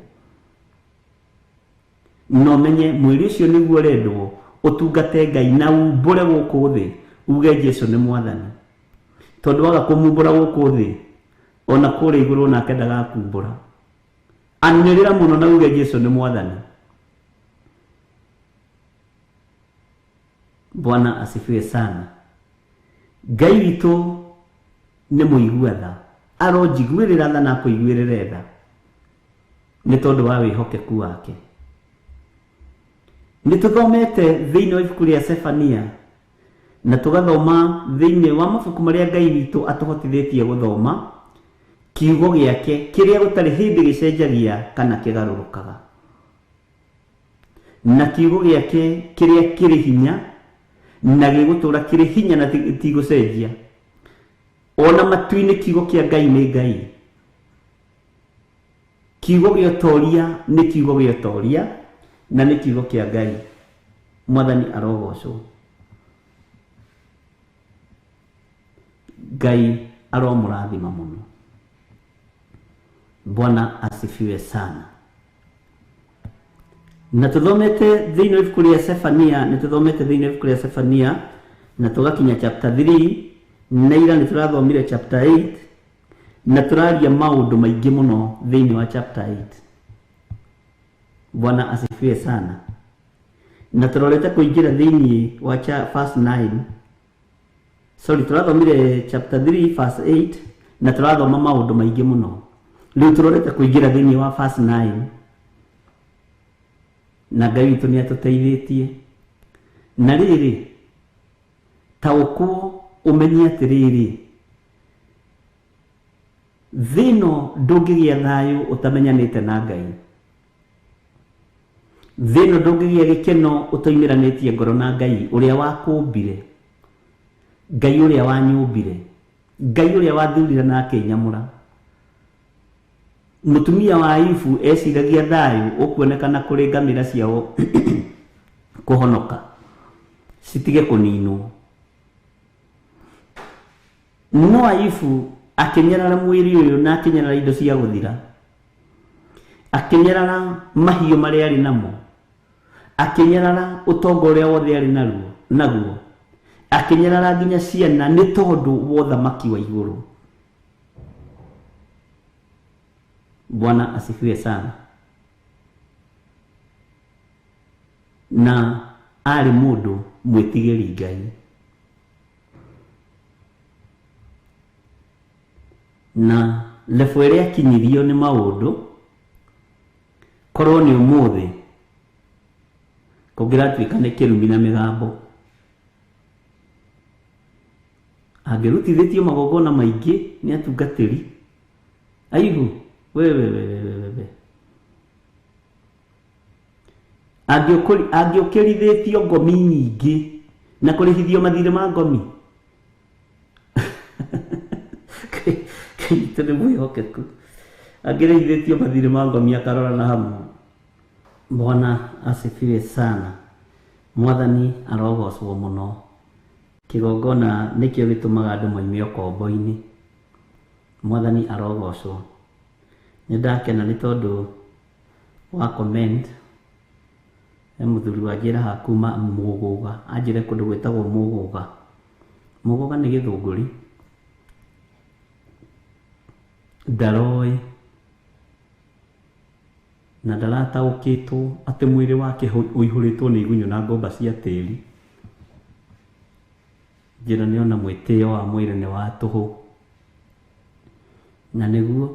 No menye mwĩrĩ ũcio nĩguo ũrendwo ũtungate Ngai na umbũre gũkũ thĩ, uge Jesũ nĩ Mwathani. Tondũ waga kũmumbũra gũkũ thĩ, ona kũrĩa igũrũ nake ndagakumbũra. Anĩrĩra mũno na uge Jesũ nĩ Mwathani. Bwana asifiwe sana. Ngai witũ nĩ mũigua tha, aronjiguĩrĩra tha na kũiguĩrĩra tha nĩ tondũ wa wĩhokeku wake. Nĩtũthomete thĩinĩ wa ibuku rĩa Sefania na tũgathoma thĩinĩ wa mabuku marĩa Ngai witũ atũhotithĩtie gũthoma kiugo gĩake kĩrĩa gũtarĩ hĩndĩ gĩcenjagia kana kĩgarũrũkaga, na kiugo gĩake kĩrĩa kĩrĩ hinya na gĩgũtũũra kĩrĩ hinya na tigũcenjia. Ona matu-inĩ kiugo kĩa Ngai nĩ Ngai, kiugo gĩa ũtoria nĩ kiugo gĩa ũtoria na nĩ kiugo kĩa Ngai. Mwathani arogocwo. Ngai aromũrathima mũno. Bwana asifiwe sana. Na tũthomete thĩinĩ wa ibuku rĩa Sefania, nĩtũthomete thĩinĩ wa ibuku rĩa Sefania na tũgakinya chapter 3, na ira nĩtũrathomire chapter 8, na tũraria maũndũ maingĩ mũno thĩinĩ wa chapter 8. Bwana asifiwe sana. Na tũrorete kũingĩra thĩinĩ wa verse 9. Sorry, tũrathomire chapter 3 verse 8 na tũrathoma maũndũ maingĩ mũno. Rĩu tũrorete kũingĩra thĩinĩ wa verse 9. Na Ngai witũ nĩ atũteithĩtie. Na rĩrĩ, taũkwo ũmenye atĩrĩrĩ, thĩ ĩno ndũngĩgĩa thayũ ũtamenyanĩte na Ngai. Thĩ ĩno ndũngĩgĩa gĩkeno ũtoimĩranĩtie ngoro na Ngai ũrĩa wakũmbire, Ngai ũrĩa wanyũmbire, Ngai ũrĩa wathurire na akĩnyamũra. Mũtumia wa Ayubu eciragia thayũ ũkuonekana kũrĩ ngamĩra ciao kũhonoka, citige kũninwo. No Ayubu akĩnyarara mwĩrĩ ũyũ na akĩnyarara indo cia gũthira, akĩnyarara mahiũ marĩa arĩ namo, akĩnyarara ũtonga ũrĩa wothe arĩ naguo, akĩnyarara nginya ciana nĩ tondũ wa ũthamaki wa igũrũ. Bwana asifiwe sana. Na arĩ mũndũ mwĩtigĩri Ngai. Na level ĩrĩa akinyirio nĩ maũndũ, korwo nĩ ũmũthĩ kũngĩratuĩka nĩ kĩrumi na mĩgambo, angĩrutithĩtio magongona maingĩ nĩ atungatĩri. Ayubu, we angĩũkĩrithĩtio ngomi nyingĩ na kũrĩhithio mathirĩ ma ngomi. Kaitũ nĩ mwĩhokeku. Angĩrĩhithĩtio mathirĩ ma ngomi akarora na hamwe. Bwana asifiwe sana. Mwathani arogocwo mũno. Kĩgongona nĩkĩo gĩtũmaga andũ moime ũkombo-inĩ. Mwathani arogocwo. Nĩndakena nĩ tondũ wa comment mũthuri wa njĩra ha kuma Mũgũga, anjĩre kũndũ gwĩtagwo Mũgũga. Mũgũga nĩ Gĩthũngũri. Ndaroĩ na ndarataũkĩtwo atĩ mwĩrĩ wake ũihũrĩtwo nĩ igunyũ na ngomba cia tĩri. njĩra nĩ ona mwĩtĩo wa mwĩrĩ nĩ wa tũhũ, na nĩguo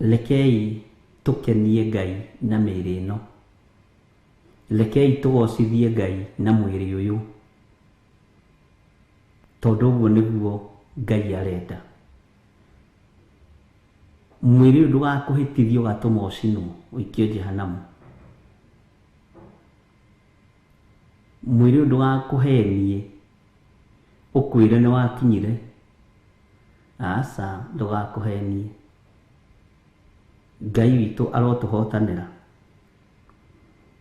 rekei tũkenie Ngai na mĩĩrĩ ĩno, rekei tũgocithie Ngai na mwĩrĩ ũyũ, tondũ ũguo nĩguo Ngai arenda. Mwĩrĩ ũyũ ndũgakũhĩtithio ũgatũma ũcinwo ũikio jehanamu. Mwĩrĩ ũyũ ndũgakũhenie ũkwĩre nĩ wakinyire, aca ndũgakũhenie. Ngai witũ arotũhotanĩra.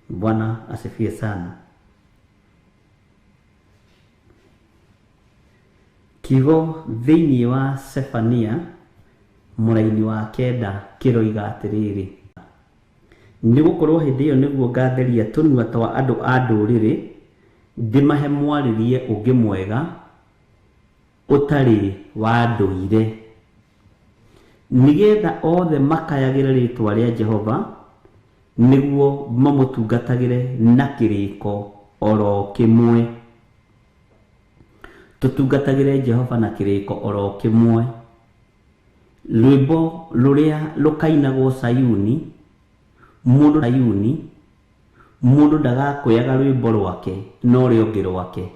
Bwana asifiwe sana. Kiugo thĩinĩ wa Sefania mũraini wa 9 kĩroiga atĩrĩrĩ, nĩ gũkorwo hĩndĩ ĩyo nĩguo ngatheria tũnua twa andũ a ndũrĩrĩ, ndĩmahe mwarĩrie ũngĩ mwega ũtarĩ wa ndũire, nĩgetha othe makayagĩre rĩĩtwa rĩa Jehova, nĩguo mamũtungatagĩre na kĩrĩko oro kĩmwe. Tũtungatagĩre Jehova na kĩrĩko oro kĩmwe. Rwĩmbo rũrĩa rũkainagwo Sayuni, mũndũ ndagakwĩaga rwĩmbo rwake no rĩo ũngĩ rwake.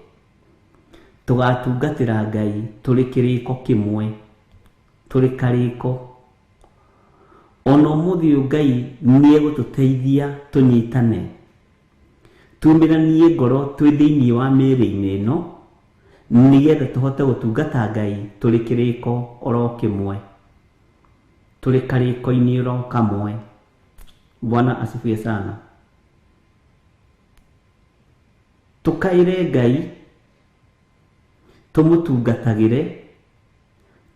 Tũgatungatĩra Ngai tũrĩ kĩrĩko kĩmwe, tũrĩ karĩko. Ona ũmũthĩ ũyũ Ngai nĩ egũtũteithia tũnyitane, tumĩranie ngoro twĩ thĩinĩ wa mĩĩrĩ-inĩ ĩno, nĩgetha tũhote gũtungata Ngai tũrĩ kĩrĩko oro kĩmwe, tũrĩ karĩko-inĩ oro kamwe. Bwana asifiwe sana. Tukaire Ngai, tũmũtungatagĩre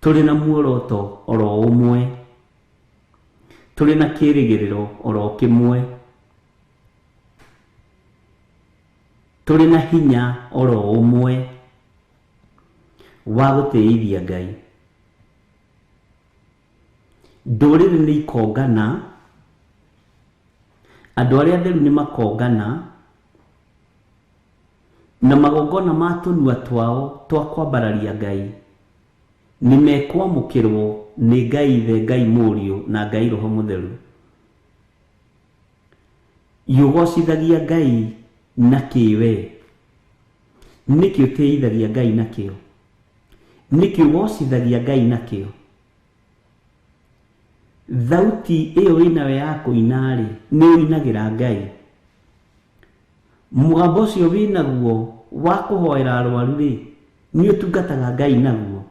tũrĩ na muoroto oro ũmwe, tũrĩ na kĩĩrĩgĩrĩro oro kĩmwe, tũrĩ na hinya oro ũmwe wa gũtĩithia Ngai. Ndũrĩrĩ nĩ ikongana, andũ arĩa atheru nĩ makongana, na magongona ma tũnua twao twa kwambararia Ngai nĩ mekwamũkĩrwo nĩ Ngai Ithe, Ngai Mũriũ na Ngai Roho Mũtheru. Yũgocithagia Ngai na kĩwe, nĩkĩ ũtĩithagia Ngai nakĩo, nĩkĩ ũgocithagia Ngai nakĩo. Thauti ĩyo wĩnayo ya kũina-rĩ, nĩ ũinagĩra Ngai. Mũgambo ũcio wĩnaguo wa kũhoera arwaru-rĩ, nĩ ũtungataga Ngai naguo.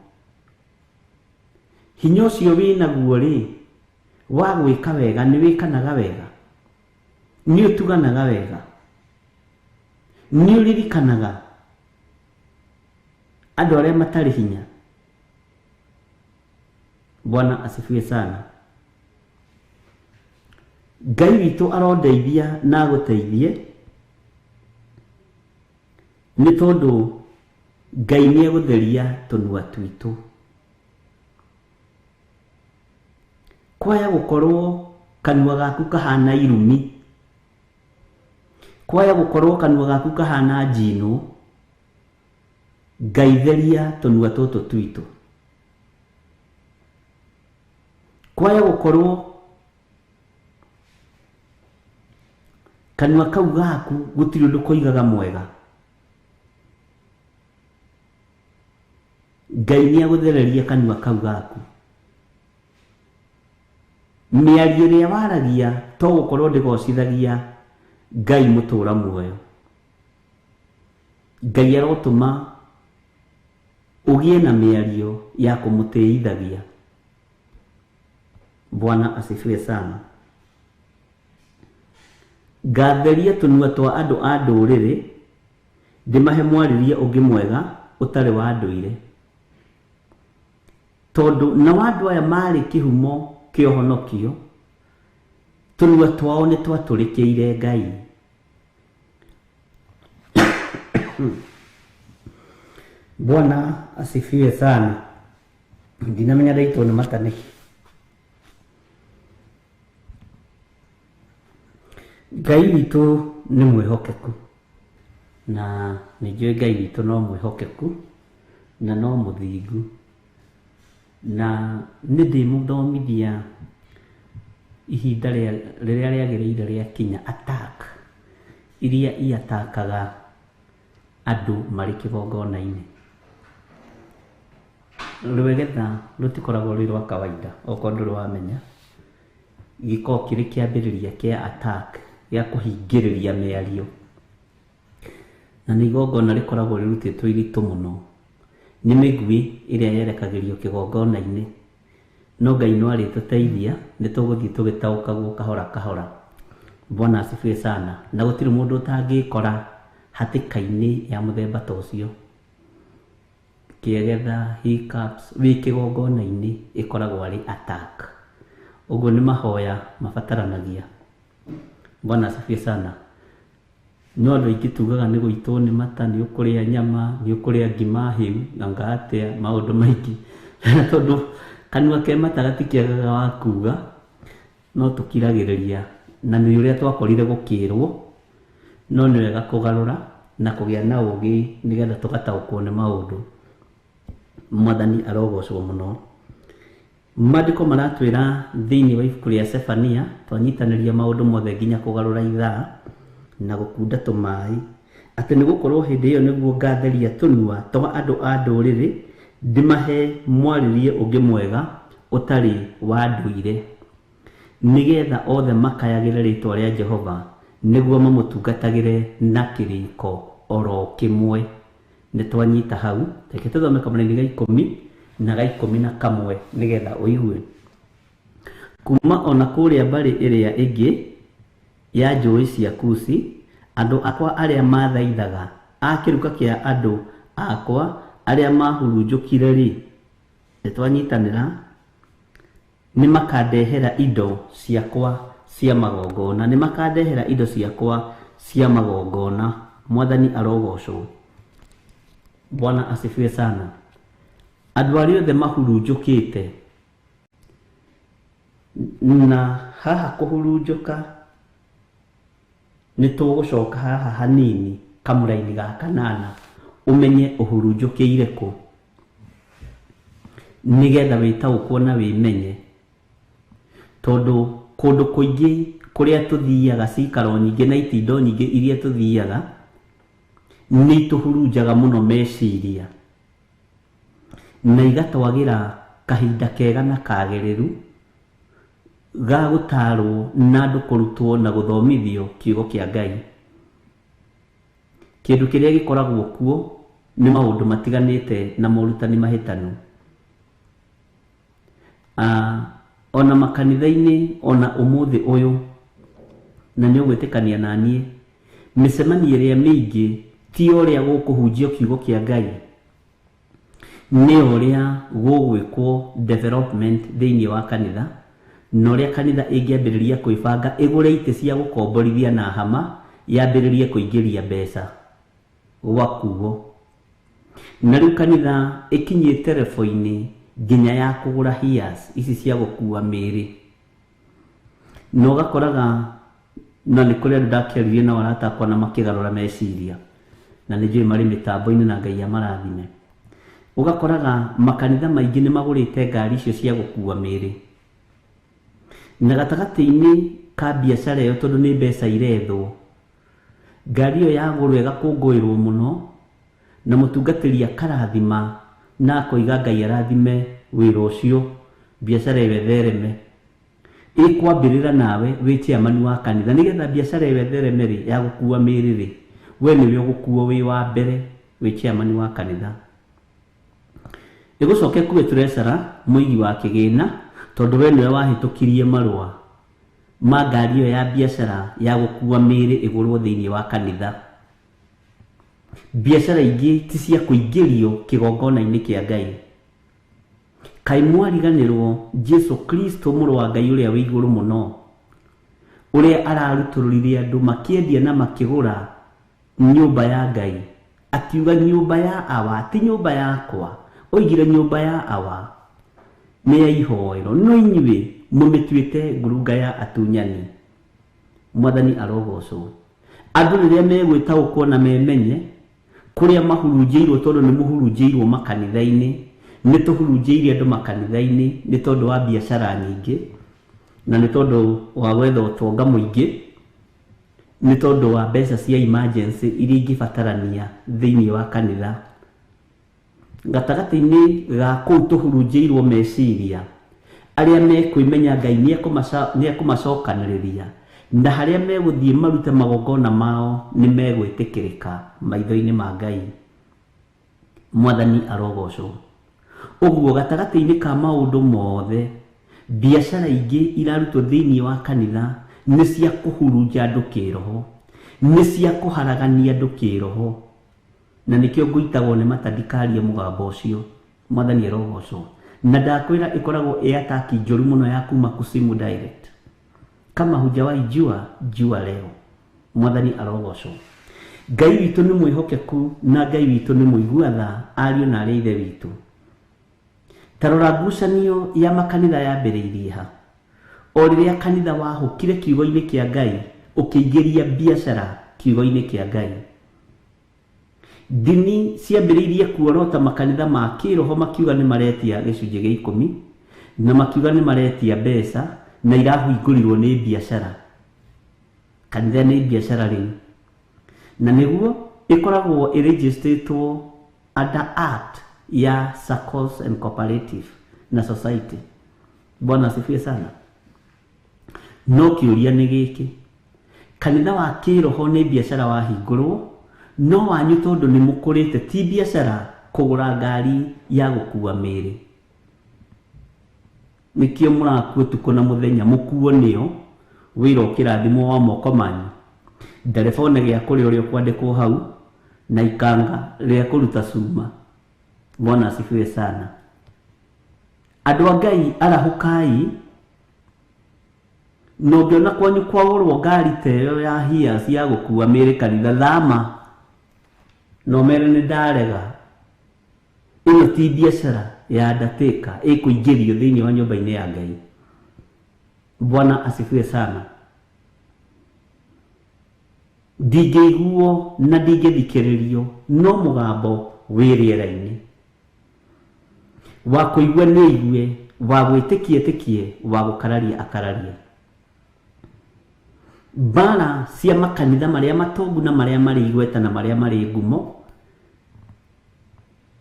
Hinya ũcio wĩnaguo-rĩ, wa gwĩka wega nĩ wĩkanaga wega, nĩ ũtuganaga wega, nĩ ũririkanaga andũ arĩa matarĩ hinya. Bwana asifiwe sana. Ngai witũ arondeithia na gũteithie, nĩ tondũ Ngai nĩ egũtheria tũnua twitũ. Kwaya gũkorwo kanua gaku kahana irumi, kwaya gũkorwo kanua gaku kahana njino, Ngai theria tũnua tũtũ twitũ. Kwaya gũkorwo kanua kau gaku gũtirĩ ũndũ koigaga mwega, Ngai nĩ agũthereria kanua kau gaku. Mĩario ĩrĩa waragia to gũkorwo ndĩgocithagia Ngai mũtũra muoyo. Ngai arotũma ũgĩe na mĩario ya kũmũtĩithagia. Bwana asifiwe sana. Ngatheria tũnua twa andũ a ndũrĩrĩ, ndĩmahe mwarĩrie ũngĩ mwega ũtarĩ wa ndũire, tondũ na andũ aya marĩ kĩhumo kĩa ũhonokio, tũnua twao nĩ twatũrĩkĩire Ngai. Bwana asifiwe sana. Ndinamenya ndaitwo nĩ matanĩki. Ngai witũ nĩ mwĩhokeku. na nĩnjũĩ Ngai witũ no mwĩhokeku na no mũthingu, na nĩndĩmũthomithia ihinda rĩrĩa rĩagĩrĩire rĩakinya attack iria iatakaga andũ marĩ kĩgongona-inĩ. Rwĩgetha rũtikoragwo rwĩ rwa kawaida, okorwo ndũrĩ wamenya, gĩkoragwo kĩrĩ kĩambĩrĩria kĩa attack gĩa kũhingĩrĩria mĩario, na nĩ igongona rĩkoragwo rĩrutĩtwo iritũ mũno. Nĩ mĩgwi ĩrĩa yerekagĩrio kĩgongona-inĩ, no Ngai no arĩtũteithia nĩtũgũthiĩ tũgĩtaũkagwo kahora kahora. Bwana asifiwe sana. Na gũtirĩ mũndũ ũtangĩkora hatĩka-inĩ ya mũthemba ta ũcio. Kĩegetha, hiccups, wĩ kĩgongona-inĩ ĩkoragwo arĩ attack. Ũguo nĩ mahoya mabataranagia. Bwana asifiwe sana. No andũ aingĩ tugaga nĩ gũitwo nĩ mata, nĩ ũkũrĩa nyama, nĩ ũkũrĩa ngima hĩu, na ngahatĩa maũndũ maingĩ. Tondũ kanua ke mata gatikĩagaga wa kuga, no tũkiragĩrĩria, na nĩ ũrĩa twakorire gũkĩrwo, no nĩ wega kũgarũra na kũgĩa na ũgĩ nĩgetha tũgataũkwo nĩ maũndũ. Mwathani arogocwo mũno. Maandĩko maratwĩra thĩinĩ wa ibuku rĩa Sefania, twanyitanĩria maũndũ mothe nginya kũgarũra ithaa na gũkunda tũmaĩ, atĩ nĩ gũkorwo hĩndĩ ĩyo nĩguo ngatheria tũnua twa andũ a ndũrĩrĩ, ndĩmahe mwarĩrie ũngĩ mwega ũtarĩ wa ndũire, nĩgetha othe makayagĩre rĩtwa rĩa Jehova, nĩguo mamũtungatagĩre na kĩrĩko oro kĩmwe. Nĩ twanyita hau, reke tũthome kamũra-inĩ ga 10 na ga 11 nĩgetha ũigue. Kuma ona kũrĩa mbarĩ ĩrĩa ĩngĩ ya njũĩ cia Kushi, andũ akwa arĩa mathaithaga, a kĩruka kĩa andũ akwa arĩa mahurunjũkire rĩ, nĩ twanyitanĩra, nĩ makandehera indo ciakwa cia magongona, nĩ makandehera indo ciakwa cia magongona. Mwathani arogocwo. Bwana asifiwe sana. Andũ arĩa othe mahurunjũkĩte, na haha kũhurunjũka nĩ tũgũcoka haha hanini kamũra-inĩ ga 8 ũmenye ũhurunjũkĩire kũ, nĩgetha wĩtaũkwo na wĩmenye. Tondũ kũndũ kũingĩ kũrĩa tũthiaga, cikaro nyingĩ na itindo nyingĩ iria tũthiaga, nĩ tũhurunjaga mũno meciria na igatwagĩra kahinda kega na kagĩrĩru ga gũtarwo na andũ kũrutwo na gũthomithio kiugo kĩa Ngai. Kĩndũ kĩrĩa gĩkoragwo kuo nĩ maũndũ matiganĩte na morutani mahĩtanu. Ona makanitha-inĩ, ona ũmũthĩ ũyũ, na nĩ ũgwĩtĩkania na niĩ, mĩcemanio ĩrĩa mĩingĩ ti ũrĩa gũkũhunjio kiugo kĩa Ngai, nĩ ũrĩa gũgwĩkwo development thĩinĩ wa kanitha, na ũrĩa kanitha ĩngĩambĩrĩria kwĩbanga, ĩgũre itĩ cia gũkomborithia na hama, yambĩrĩrie kũingĩria mbeca gwa kuo. Na rĩu kanitha ĩkinyĩte level-inĩ nginya ya kũgũra hears ici cia gũkua mĩĩrĩ, na ũgakoraga, na nĩ kũrĩ andũ ndakĩaririe nao aratakwo na makĩgarũra meciria, na nĩ njũĩ marĩ mĩtambo-inĩ na Ngai amarathime. Ũgakoraga makanitha maingĩ nĩ magũrĩte ngari icio cia gũkua mĩĩrĩ, na gatagatĩ-inĩ ka biacara ĩyo, tondũ nĩ mbeca irethwo, ngari ĩyo yagũrwo ĩgakũngũĩrwo mũno, na mũtungatĩri akarathima na akoiga Ngai arathime wĩra ũcio, biacara ĩyo ĩthereme. Ĩkwambĩrĩra nawe wĩ chairman wa kanitha, nĩgetha biacara ĩyo ĩthereme rĩ, ya gũkua mĩĩrĩ rĩ, we nĩwe ũgũkuo wĩ wa mbere wĩ chairman wa kanitha. Ĩgũcoke kuwe treasurer, mũigi wa kĩgĩna, tondũ we nĩwe wahĩtũkirie marũa ma ngari ĩyo ya biacara ya gũkua mĩĩrĩ ĩgũrwo thĩinĩ wa kanitha. Biacara ingĩ ti cia kũingĩrio kĩgongona-inĩ kĩa Ngai. Kaĩ mwariganĩrwo Jesu Kristo mũrũ wa Ngai ũrĩa wĩ igũrũ mũno, ũrĩa ararutũrũrire andũ makĩendia na makĩgũra nyũmba ya Ngai, akiuga nyũmba ya awa ti nyũmba yakwa, oigire nyũmba ya awa nĩ ya ihoero, no inyuĩ mũmĩtuĩte ngurunga ya atunyani. Mwathani arogocwo. andũ rĩrĩa megwĩtaũkwo na memenye kũrĩa mahurunjĩirwo, tondũ nĩ mũhurunjĩirwo makanitha-inĩ, nĩ tũhurunjĩire andũ makanitha-inĩ nĩ tondũ wa biacara nyingĩ, na nĩ tondũ wa gwetha ũtonga mũingĩ, nĩ tondũ wa mbeca cia emergency iria ingĩbatarania thĩinĩ wa kanitha. Gatagatĩ-inĩ ga kũu tũhurunjĩirwo meciria, arĩa mekwĩmenya Ngai nĩ ekũmacokanĩrĩria, na harĩa megũthiĩ marute magongona mao nĩ megwĩtĩkĩrĩka maitho-inĩ ma Ngai. Mwathani arogocwo. Ũguo gatagatĩ-inĩ ka maũndũ mothe, biacara ingĩ irarutwo thĩinĩ wa kanitha nĩ cia kũhurunja andũ kĩroho, nĩ cia kũharagania andũ kĩroho, na nĩkĩo ngũitagwo nĩ matandikarie mũgambo ũcio. Mwathani arogocwo. Na ndakwĩra ĩkoragwo ataki njũru mũno ya kuma kusimu direct. Kama hujawahi jua leo. Mwathani arogocwo. Ngai witũ nĩ mwĩhokeku na Ngai witũ nĩ mũigua tha, ariũ na arĩa ithe witũ. Tarora ngucanio ya makanitha yambĩrĩirie ha. O rĩrĩa kanitha wahũkire kiugo-inĩ kĩa Ngai, ũkĩingĩria biacara kiugo-inĩ kĩa Ngai. Ndini ciambĩrĩirie kuorota makanitha ma kĩroho makiuga nĩ maretia gĩcunjĩ gĩa 10, na makiuga nĩ maretia mbeca, na irahingũrirwo nĩ biacara. Kanitha nĩ biacara rĩu. Na nĩguo ĩkoragwo ĩregistrĩtwo under act ya SACCOs and cooperative na society. Bwana asifiwe sana. No kĩũria nĩ gĩkĩ. Kanitha wa kĩroho nĩ biacara wahingũrwo, no wanyu tondũ nĩ mũkũrĩte ti biacara kũgũra ngari ya gũkua mĩĩrĩ. Nĩkĩo mũrakuo tukũ na mũthenya, mũkuo nĩo wĩra ũkĩrathimwo wa moko manyu. Ndereba gĩa kũrĩa ũrĩa ũkwandĩkwo hau, na ikanga rĩa kũruta cuma. Bwana asifiwe sana. Andũ a Ngai arahũkai, no ngĩona kwanyu kwagũrwo ngari ta ĩyo ya hiaci ya gũkua mĩĩrĩ kanitha, thama no mere nĩ ndarega. Ĩno ti biacara ya ndatĩka ĩkũingĩrio thĩinĩ wa nyũmba-inĩ ya Ngai. Bwana asifiwe sana. Ndingĩiguo na ndingĩthikĩrĩrio, no mũgambo wĩ rĩera-inĩ. Wa kũigua nĩ igue, wa gwĩtĩkia tĩkie, wa gũkararia akararie. Mbara cia makanitha marĩa matongu na marĩa marĩ igweta na marĩa marĩ ngumo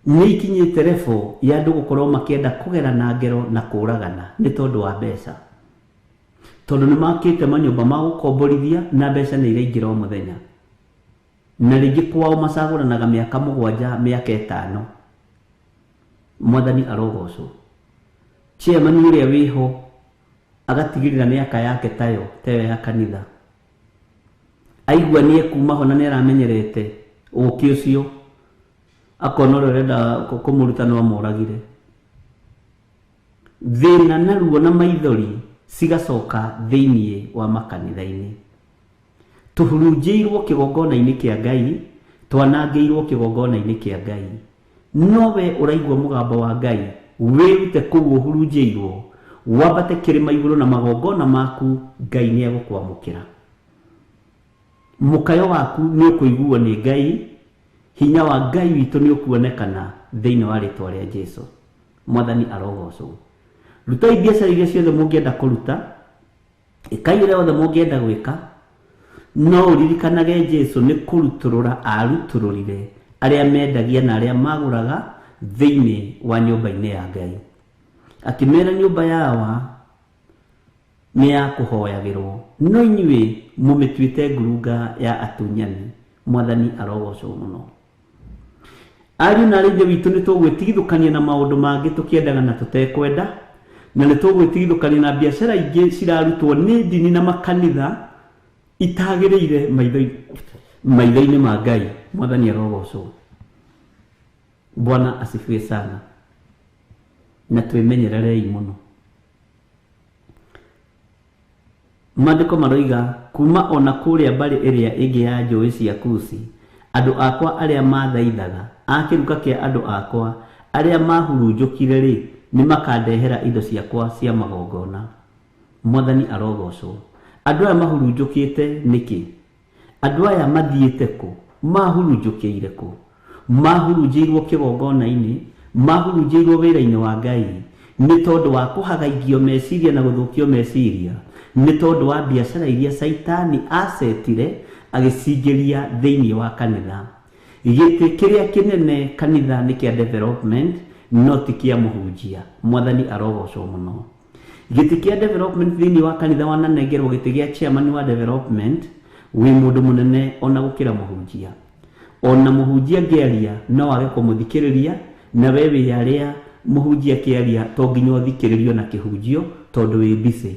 nĩ ikinyĩte level ya andũ gũkorwo makĩenda kũgerana ngero na kũragana nĩ tondũ wa mbeca. Tondũ nĩ makĩte manyũmba ma gũkomborithia na mbeca nĩ iraingĩra o mũthenya. Na rĩngĩ kwao macagũranaga mĩaka 7, mĩaka 5. Mwathani arogocwo. Chairman ũrĩa wĩho agatigĩrĩra mĩaka yake tayo ya kanitha. Aigua nĩ ekuma ho na nĩ aramenyerete ũũkĩ ũcio, akona ũrĩa ũrenda kũmũruta no amũragire. Thĩna na ruo na maithori cigacoka thĩinĩ wa makanitha-inĩ. Tũhurunjĩirwo kĩgongona-inĩ kĩa Ngai, twanangĩirwo kĩgongona-inĩ kĩa Ngai. No we ũraigua mũgambo wa Ngai, wĩrute kũu ũhurunjĩirwo, wambate kĩrĩma igũrũ na magongona maku, Ngai nĩ egũkwamũkĩra. Mũkayo waku nĩ ũkũiguo nĩ Ngai, hinya wa Ngai witũ nĩ ũkuonekana thĩinĩ wa rĩtwa rĩa Jesũ. Mwathani arogocwo. Rutai biacara iria ciothe mũngĩenda kũruta, ĩkai ũrĩa wothe mũngĩenda gwĩka, no ũririkanage Jesũ nĩ kũrutũrũra arutũrũrire arĩa mendagia na arĩa magũraga thĩinĩ wa nyũmba-inĩ ya Ngai. Akĩmera nyũmba yawa nĩ ya kũhoyagĩrwo, no inyuĩ mũmĩtuĩte ngurunga ya atunyani. Mwathani arogocwo mũno. Ariũ na arĩa witũ nĩ tũgwĩtigithũkania na maũndũ mangĩ tũkĩendaga na tũtekwenda, na nĩ tũgwĩtigithũkania na biacara ingĩ cirarutwo nĩ ndini na makanitha itagĩrĩire maitho-inĩ ma Ngai. Mwathani arogocwo. Bwana asifiwe sana. Na twĩmenyererei mũno. Maandĩko maroiga kuma ona kũrĩa mbarĩ ĩrĩa ĩngĩ ya njũĩ cia Kusi, andũ akwa arĩa mathaithaga, a kĩruka kĩa andũ akwa arĩa mahurunjũkire rĩ, nĩ makandehera indo ciakwa cia magongona. Mwathani arogocwo. Andũ arĩa mahurunjũkĩte nĩkĩ? andũ aya mathiĩte kũ, mahurunjũkĩire kũ, mahurunjĩirwo kĩgongona-inĩ, mahurunjĩirwo wĩra-inĩ wa Ngai, nĩ tondũ wa kũhagaigio meciria na gũthũkio meciria, nĩ tondũ wa biacara iria Saitani acetire agĩcingĩria thĩinĩ wa kanitha. Gĩtĩ kĩrĩa kĩnene kanitha nĩ kĩa development, no ti kĩa mũhunjia. Mwathani arogocwo mũno. Gĩtĩ kĩa development thĩinĩ wa kanitha wananengerwo gĩtĩ gĩa chairman wa development, wĩ mũndũ mũnene ona gũkĩra mũhunjia. Ona mũhunjia ngĩaria no wage kũmũthikĩrĩria, na we wĩyaria mũhunjia kĩaria to nginya ũthikĩrĩrio na kĩhunjio tondũ wĩ busy.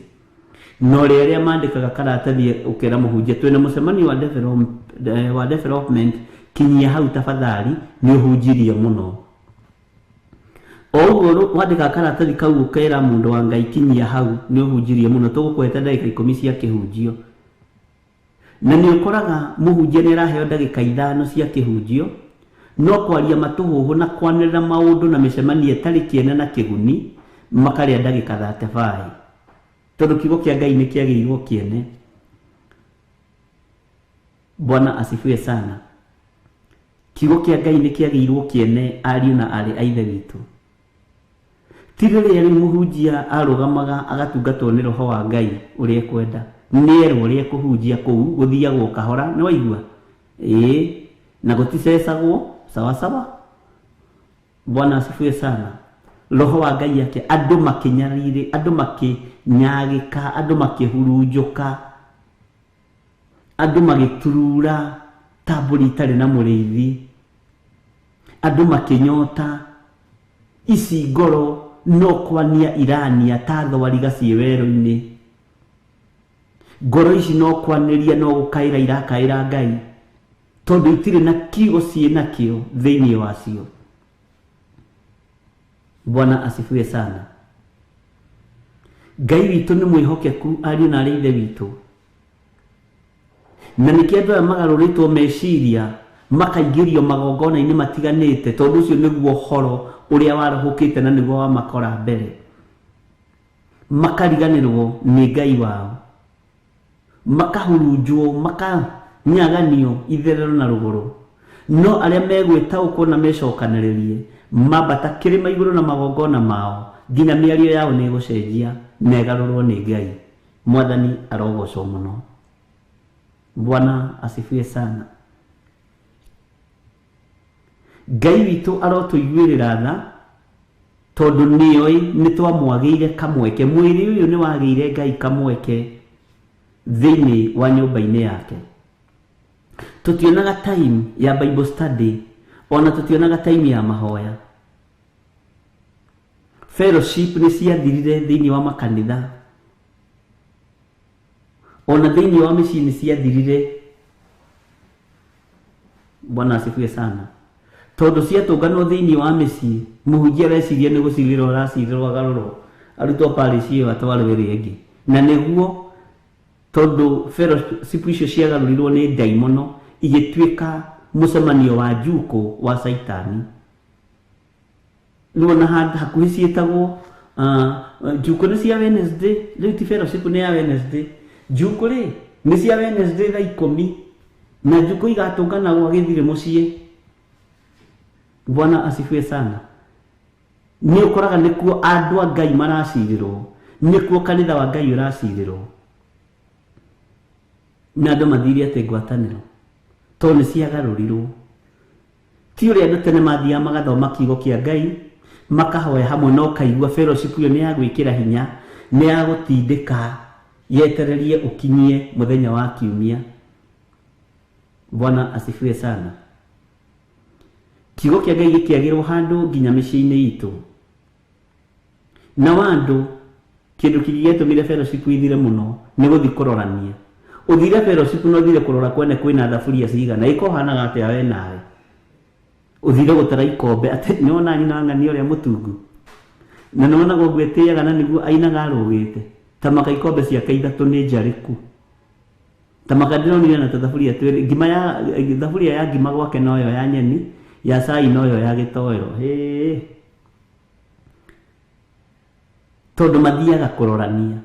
No rĩrĩa mandĩkaga karatathi ũkĩra mũhunjia twĩna mũcemanio wa development, kinyia hau tafadhali nĩ ũhunjirie mũno. O ũguo wandĩka karatathi kau ũkera mũndũ wa Ngai kinyia hau nĩ ũhunjirie mũno, tũgũkũhete ndagĩka 10 cia kĩhunjio. Na nĩ ũkoraga mũhunjia nĩ araheo ndagĩka 5 cia kĩhunjio, no kwaria matũhũhũ na kwanĩrĩra maũndũ na mĩcemanio ĩtarĩ kĩene na kĩguni makarĩa ndagĩka 35, tondũ kiugo kĩa Ngai nĩ kĩagĩirwo kĩene. Bwana asifiwe sana. Kiugo kĩa Ngai nĩ kĩagĩirwo kĩene, ariũ na arĩ a Ithe witũ. Ti rĩrĩa rĩu mũhunjia arũgamaga agatungatwo nĩ Roho wa Ngai ũrĩa ekwenda, nĩ erwo ũrĩa kũhunjia kũu gũthiagwo kahora, nĩ waigua? Na gũticecagwo sawa sawa. Bwana asifiwe sana. Roho wa Ngai yake andũ makĩnyarire, andũ makĩnyagĩka, andũ makĩhurunjũka, andũ magĩturura ta mbũri itarĩ na mũrĩithi, andũ makĩnyota, ici ngoro no kwania irania ta thwariga ciĩ werũ-inĩ. Ngoro ici no kwanĩria no gũkaĩra irakaĩra Ngai tondũ itirĩ na kiugo ciĩ nakĩo thĩinĩ wacio. Bwana asifiwe sana. Ngai witũ nĩ mwĩhokeku, ariũ na arĩ Ithe witũ, na nĩkĩo andũ aya magarũrĩtwo meciria makaingĩrio magongona-inĩ matiganĩte, tondũ ũcio nĩguo horo ũrĩa warahũkĩte na nĩguo wamakora mbere. Makariganĩrwo nĩ Ngai wao, makahurunjwo, makanyaganio itherero na rũgũrũ. No arĩa megwĩtaũkwo na mecokanĩrĩrie mambata kĩrĩma igũrũ na magongona mao, nginya mĩario yao nĩ gũcenjia na ĩgarũrwo nĩ Ngai. Mwathani arogocwo mũno. Bwana asifiwe sana. Ngai witũ arotũiguĩrĩra tha tondũ nĩoĩ nĩ twamwagĩire kamweke, mwĩrĩ ũyũ nĩ wagĩire Ngai kamweke thĩinĩ wa nyũmba-inĩ yake. Tũtionaga time ya Bible study, ona tũtionaga time ya mahoya. Fellowship nĩ ciathirire thĩinĩ wa makanitha, ona thĩinĩ wa mĩciĩ nĩ ciathirire. Bwana asifiwe sana. Tondũ ciatũnganwo thĩinĩ wa mĩciĩ, mũhunjia areciria nĩ gũcirĩrwo aracirĩrwo agarũrwo, arutwo parish ĩyo atware wĩra ĩngĩ. Na nĩguo tondũ fellowship icio ciagarũrirwo nĩ ndaimono, igĩtuĩka mũcemanio wa njuko wa Saitani. Rĩu ona hakuhĩ ciĩtagwo njuko nĩ cia Wednesday, rĩu ti fellowship nĩ ya Wednesday. Njuko rĩ nĩ cia Wednesday thaa 10, na njuko igatũnganagwo agĩthire mũciĩ. Bwana asifiwe sana. Nĩ ũkoraga nĩkuo andũ a Ngai maracirĩrwo, nĩkuo kanitha wa Ngai ũracirĩrwo, na andũ mathire atĩ ngwatanĩro tondũ nĩ ciagarũrirwo. Ti ũrĩa andũ tene mathiaga magathoma kiugo kĩa Ngai, makahoya hamwe, no kaigua fellowship ĩyo nĩ ya gwĩkĩra hinya, nĩ ya gũtindĩka, yetererie ũkinyie mũthenya wa kiumia. Bwana asifiwe sana. Kiugo kĩa Ngai gĩkĩagĩrwo handũ nginya mĩciĩ-inĩ itũ. Na andũ kĩndũ kĩngĩ gĩtũmire fellowship ithire mũno nĩ gũthiĩ kũrorania. Ũthire fellowship no thire kũrora kwene kwĩna thaburia cigana, ĩkohanaga atĩa we nawe. Ũthire gũtara ikombe atĩ nĩwona nyina ng'ani ũrĩa mũtungu, na nĩwona gũguo ĩtĩaga na nĩguo ainaga arũgĩte, ta maka ikombe ciake 3 nĩ njarĩku, ta maka ndĩronire na thaburia twĩrĩ, ngima ya thaburia ya ngima gwake no yo ya nyeni, ya cai no yo ya gĩtoero. Tondũ mathiaga kũrorania.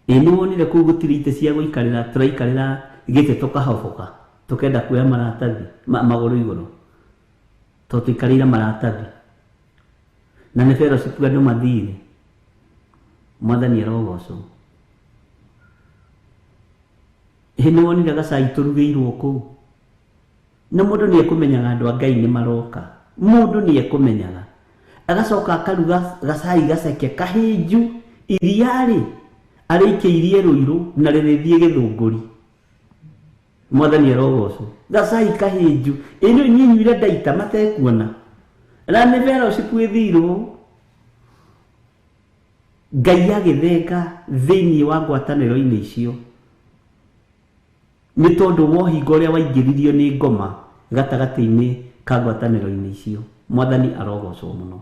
Ĩnĩ wonire kũu gũtirĩ itĩ cia gũikarĩra, tũraikarĩra gĩtĩ tũkahoboka tũkenda kuoya maratathi magũrũ igũrũ, to tũikarĩire maratathi, na nĩ fellowship andũ mathire. Mwathani arogocwo. Nĩ wonire gacai tũrugĩirwo kũu, na mũndũ nĩ ekũmenyaga andũ a Ngai nĩ maroka, mũndũ nĩ ekũmenyaga, agacoka akaruga gacai gaceke kahĩnju, iriarĩ arĩikĩirie rũirũ na rĩrĩthiĩ gĩthũngũri. Mwathani arogocwo. Gacai kahĩnju, ĩno nyinyuire ndaita matekuona, na nĩ fellowship ĩthirwo. Ngai agĩthenga thĩinĩ wa ngwatanĩro-inĩ icio, nĩ tondũ wohinga ũrĩa waingĩririo nĩ ngoma gatagatĩ-inĩ ka ngwatanĩro-inĩ icio. Mwathani arogocwo mũno.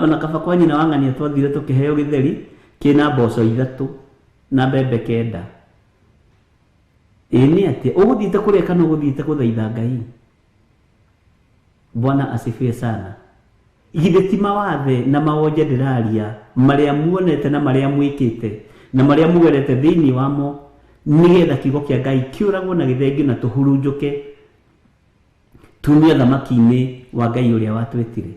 Ona kaba kwa nyina wa ng'ania twathire tũkĩheo gĩtheri kĩna mboco 3 na mbembe 9. Nĩ atĩ ũgũthiĩte kũrĩa kana ũgũthiĩte gũthaitha Ngai? Bwana asifiwe sana. Githĩ ti mawathe na mawonje ndĩraria marĩa muonete na marĩa mwĩkĩte na marĩa mugerete thĩinĩ wamo, nĩgetha kiugo kĩa Ngai kĩũragwo na gĩthengio na tũhurunjũke tumie thamaki-inĩ wa Ngai ũrĩa watwĩtire.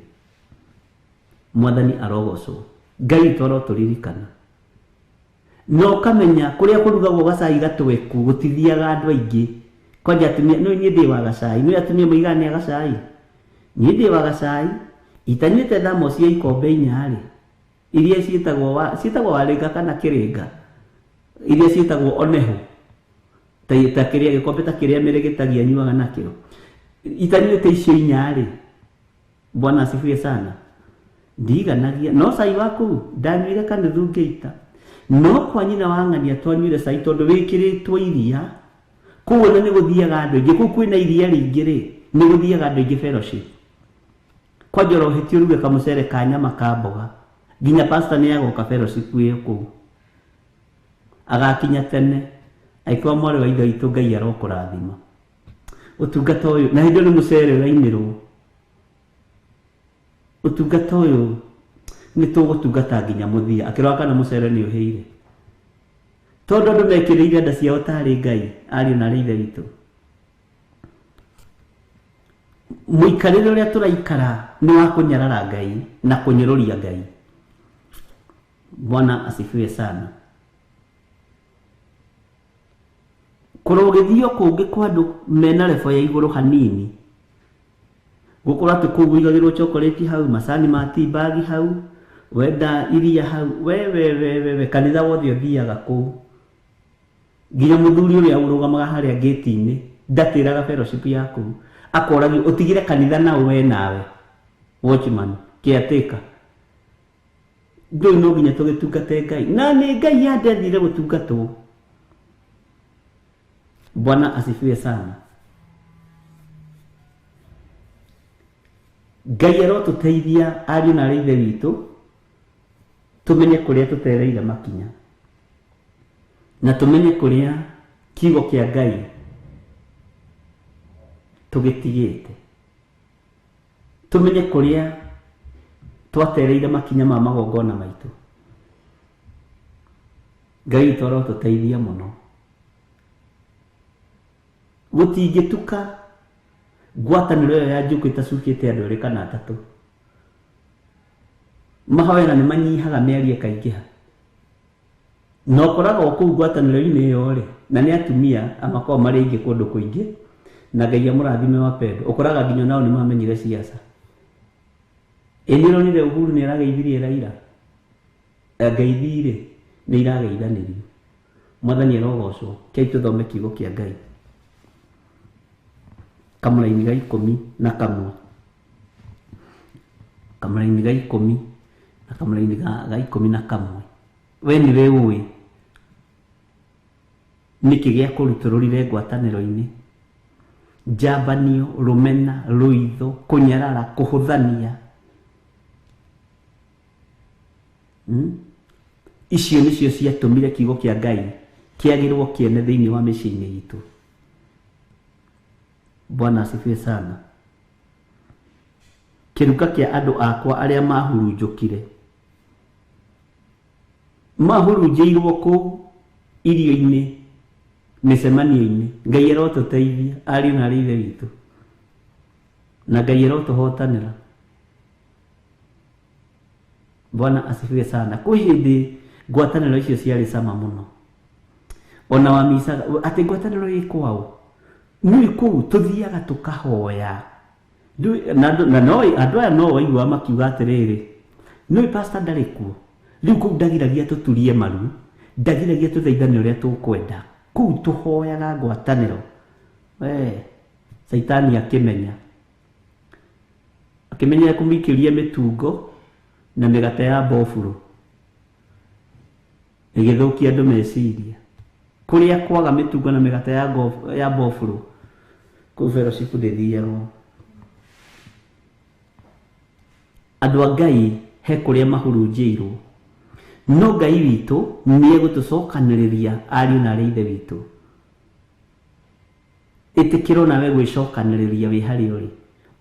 Mwathani arogocwo. Ngai tũrotũririkana, no kamenya kũrĩa kũrugagwo gacai gatweku gũtithiaga andũ aingĩ. Kwanja atumia, no niĩ ndĩ wa gacai, no atumia mũigania gacai, niĩ ndĩ wa gacai, itanyuĩte thamo cia ikombe 4 iria ciĩtagwo warĩnga kana kĩrĩnga, iria ciĩtagwo oneho, ta kĩrĩa gĩkombe ta kĩrĩa mĩrĩgĩtagia nyuaga nakĩo, itanyuĩte icio 4. Bwana asifiwe sana. Ndiganagia, no cai waku ndanyuire kanuthu ngĩita, no kwa nyina wa ng'ania twanyuire cai tondũ wĩkĩrĩtwo iria. Kũguo nĩ gũthiaga andũ aingĩ, kũu kwĩna iria rĩingĩ rĩ, nĩ gũthiaga andũ aingĩ fellowship. Kwanja ũrohĩtio uruge kamũcere ka nyama ka mboga, nginya pastor nĩ agoka fellowship ĩyo kũu, agakinya tene, aitwa mwarĩ wa ithe witũ Ngai arokũrathima. Ũtungata ũyũ na hĩndĩ nĩ mũcere ũrainĩrwo, ũtungata ũyũ nĩ tũgũtungata nginya mũthia, akĩrora kana mũcere nĩ ũhĩire, tondũ andũ mekĩrĩire nda ciao tarĩ Ngai, ariũ na ithe witũ. Mũikarĩre ũrĩa tũraikara nĩ wa kũnyarara Ngai na kũnyũrũria Ngai. Bwana asifiwe sana. Kũrogithio kũngĩ kwa andũ mena level ya igũrũ hanini, gũkorwo atĩ kũu ũigagĩrwo chocolate hau, macani ma tea-bag hau, wenda iria hau, we kanitha wothe ũthiaga kũu. Nginya mũthuri ũrĩa ũrũgamaga harĩa gate-inĩ ndatĩraga fellowship yaku, akoragio ũtigire kanitha nao we nawe watchman caretaker. Ndũĩ no nginya tũgĩtungate Ngai, na nĩ Ngai yandethire gũtungatwo. Bwana asifiwe sana. Ngai arotũteithia ariũ na ithe witũ tũmenye kũrĩa tũtereire makinya, na tũmenye kũrĩa kiugo kĩa Ngai tũgĩtigĩte, tũmenye kũrĩa twatereire makinya ma magongona maitũ. Ngai arotũteithia mũno. Gũtingĩtuka ngwatanĩro ĩyo ya njũkũ itacukĩte andũ 2 kana 3. Mahoera nĩ manyihaga, mĩario ĩkaingĩha. No ũkoraga o kũu ngwatanĩro-inĩ ĩyo rĩ, na nĩ atumia amakorwo marĩ aingĩ kũndũ kũingĩ, na Ngai amũrathime wapendwa, ũkoraga nginya nao nĩ mamenyire ciaca. Nĩronire Uhuru nĩ arageithirie Raila, ngeithi-rĩ nĩ irageithanĩrio. Mwathani arogocwo. Kei tũthome kiugo kĩa Ngai. Kamũra-inĩ ga 11, kamũra-inĩ ga 10 na kamũra-inĩ ga 11. We nĩwe ũĩ nĩkĩ gĩa kũrutũrũrire ngwatanĩro-inĩ: njambanio, rũmena, rũitho, kũnyarara, kũhũthania. Icio nĩcio ciatũmire kiugo kĩa Ngai kĩagĩrwo kĩene thĩinĩ wa mĩciĩ-inĩ itũ. Bwana asifiwe sana. Kĩruka kĩa andũ akwa arĩa mahurunjũkire mahurunjĩirwo kũu irio-inĩ mĩcemanio-inĩ. Ngai arotũteithia ariũ na ithe witũ, na Ngai arotũhotanĩra. Bwana asifiwe sana. Kwĩ hĩndĩ ngwatanĩro icio ciarĩ cama mũno, ona wamicaga atĩ ngwatanĩro ĩ kwao, nĩ kũu tũthiaga tũkahoya. Na no andũ aya no waigua makiuga atĩrĩrĩ, nĩ pastor ndarĩ kuo, rĩu kũu ndagiragia tũturie maru, ndagiragia tũthaithane ũrĩa tũkwenda, kũu tũhoyaga ngwatanĩro. Saitani akĩmenya kũmĩikĩria mĩtungo na mĩgate ya mbofuro, ĩgĩthũkia andũ meciria. Kũrĩa kwaga mĩtungo na mĩgate ya mbofuro, kũu fellowship ndĩthiagwo. Andũ a Ngai he kũrĩa mahurunjĩirwo, no Ngai witũ nĩ egũtũcokanĩrĩria ariũ na ithe witũ. Ĩtĩkĩra nawe gwĩcokanĩrĩria wĩ harĩa ũrĩ,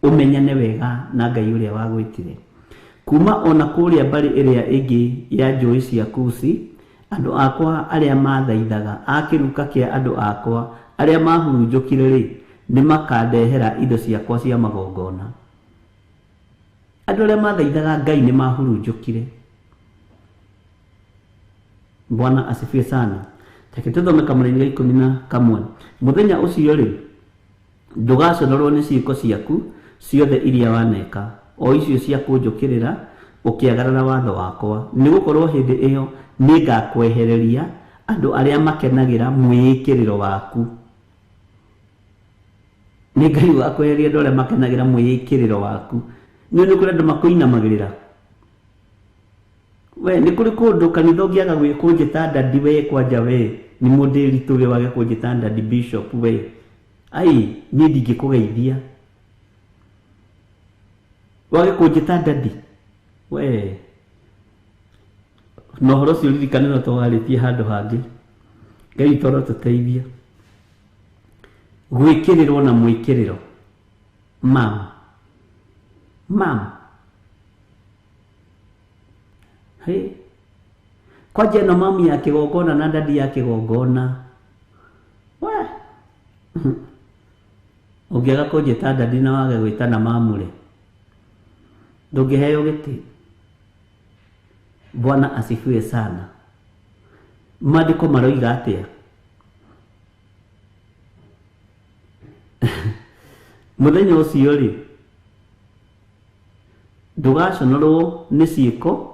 ũmenyane wega na Ngai ũrĩa wagwĩtire. Kuma ona kũrĩa mbarĩ ĩrĩa ĩngĩ ya njũĩ cia Kusi, andũ akwa arĩa mathaithaga, a kĩruka kĩa andũ akwa arĩa mahurunjũkire rĩ, nĩ makandehera indo ciakwa cia magongona. Andũ arĩa mathaithaga Ngai nĩ mahurunjũkire. Bwana asifiwe sana. Reke tũthome Kamũra-inĩ ga 11. Mũthenya ũcio rĩ, ndũgaconorwo nĩ ciĩko ciaku ciothe iria waneka, o icio cia kũnjũkĩrĩra ũkĩagarara watho wakwa, nĩgũkorwo hĩndĩ ĩyo nĩngakwehereria andũ arĩa makenagĩra mwĩĩkĩrĩro waku. Nĩ Ngai wakwehereria andũ arĩa makenagĩra mwĩĩkĩrĩro waku. Nĩ kũrĩ andũ makũinamagĩrĩra. We nĩ kũrĩ kũndũ kanitha ũngĩaga kũnjĩta dadi we kwanja we nĩ mũndĩritũ we wage kũnjĩta dadi bishop we, ai niĩ ndingĩkũgeithia. Wage kũnjĩta dadi we, no ũhoro ũcio ririkane no tũwarĩtie handũ hangĩ. Ngai toro tũteithia. Gwĩkĩrĩrwo na mwĩkĩrĩro. Mam hey, kwanja no mami ya kĩgongona na dadi ya kĩgongona we ũngĩaga kũnjĩta dadi na wage gwĩtana mamu rĩ, ndũngĩheo gĩtĩ. Bwana asifiwe sana. Maandĩko maroiga atĩa? Mũthenya ũcio rĩ, ndũgaconorwo nĩ ciĩko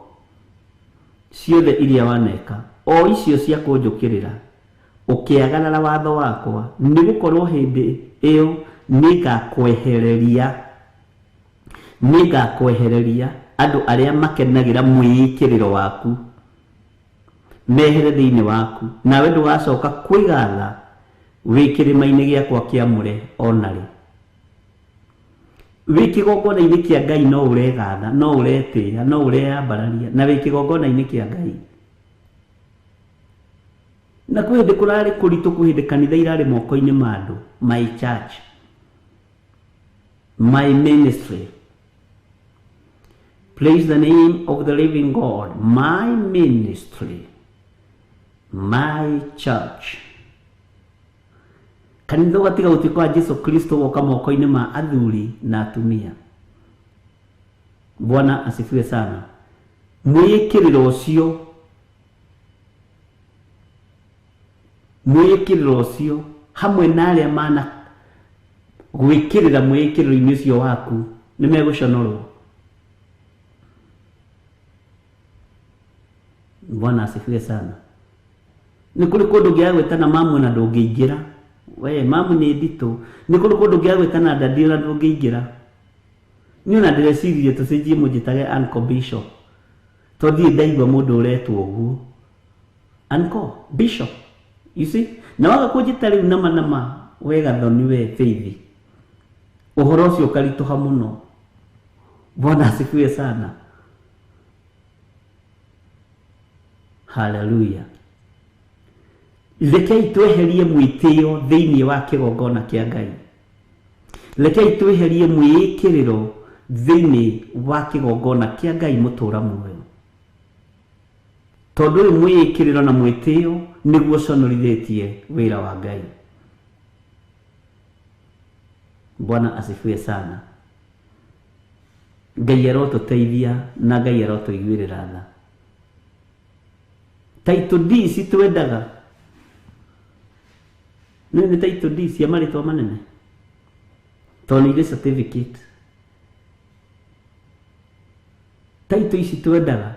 ciothe iria waneka, o icio cia kũnjũkĩrĩra ũkĩagarara watho wakwa, nĩgũkorwo hĩndĩ ĩyo nĩngakwehereria andũ arĩa makenagĩra mwĩĩkĩrĩro waku, mehere thĩinĩ waku, nawe ndũgacoka kwĩgatha wĩ kĩrĩma-inĩ gĩakwa kĩamũre onarĩ. Wĩ kĩgongona-inĩ kĩa Ngai no ũregatha, no ũretĩĩa, no ũreyambararia, na wĩ kĩgongona-inĩ kĩa Ngai. Na kwĩ hĩndĩ kũrarĩ kũritũ, kwĩ hĩndĩ kanitha irarĩ moko-inĩ ma andũ, my church, my ministry. Praise the name of the living God. My ministry, my church. Kanitha gatiga gũtuĩka wa Jesu Kristo woka moko-inĩ ma athuri na atumia. Bwana asifiwe sana. Mwĩĩkĩrĩro ũcio hamwe na arĩa mana gwĩkĩrĩra mwĩĩkĩrĩro-inĩ ũcio waku nĩ megũconorwo. Bwana asifiwe sana. Nĩ kũrĩ kũndũ ũngĩaga gwĩtana mamu na ndũngĩingĩra. We mamu nĩ nditũ. Nĩ kũrĩ kũndũ ũngĩaga gwĩtana dadi na ndũngĩingĩra. Niĩ ona ndĩreciria tũcenjie mũnjĩtage Uncle Bishop, tondũ ndirĩ ndaigua mũndũ ũretwo ũguo. Uncle Bishop, you see? Na waga kũnjĩta rĩu nama we gathoni we Faith, ũhoro ũcio ũkaritũha mũno. Bwana asifiwe sana. Hallelujah. Rekei tweherie mwĩtĩo thĩinĩ wa kĩgongona kĩa Ngai. Rekei tweherie mwĩĩkĩrĩro thĩinĩ wa kĩgongona kĩa Ngai mũtũũra muoyo. tondu mwikiriro na mwitio niguo conorithitie wira wa Ngai. Bwana asifiwe sana. Ngai arotuteithia na Ngai arotuiguirira tha. Title D si twendaga. Nini title D cia maritwa manene? Tony certificate. Title ici twendaga.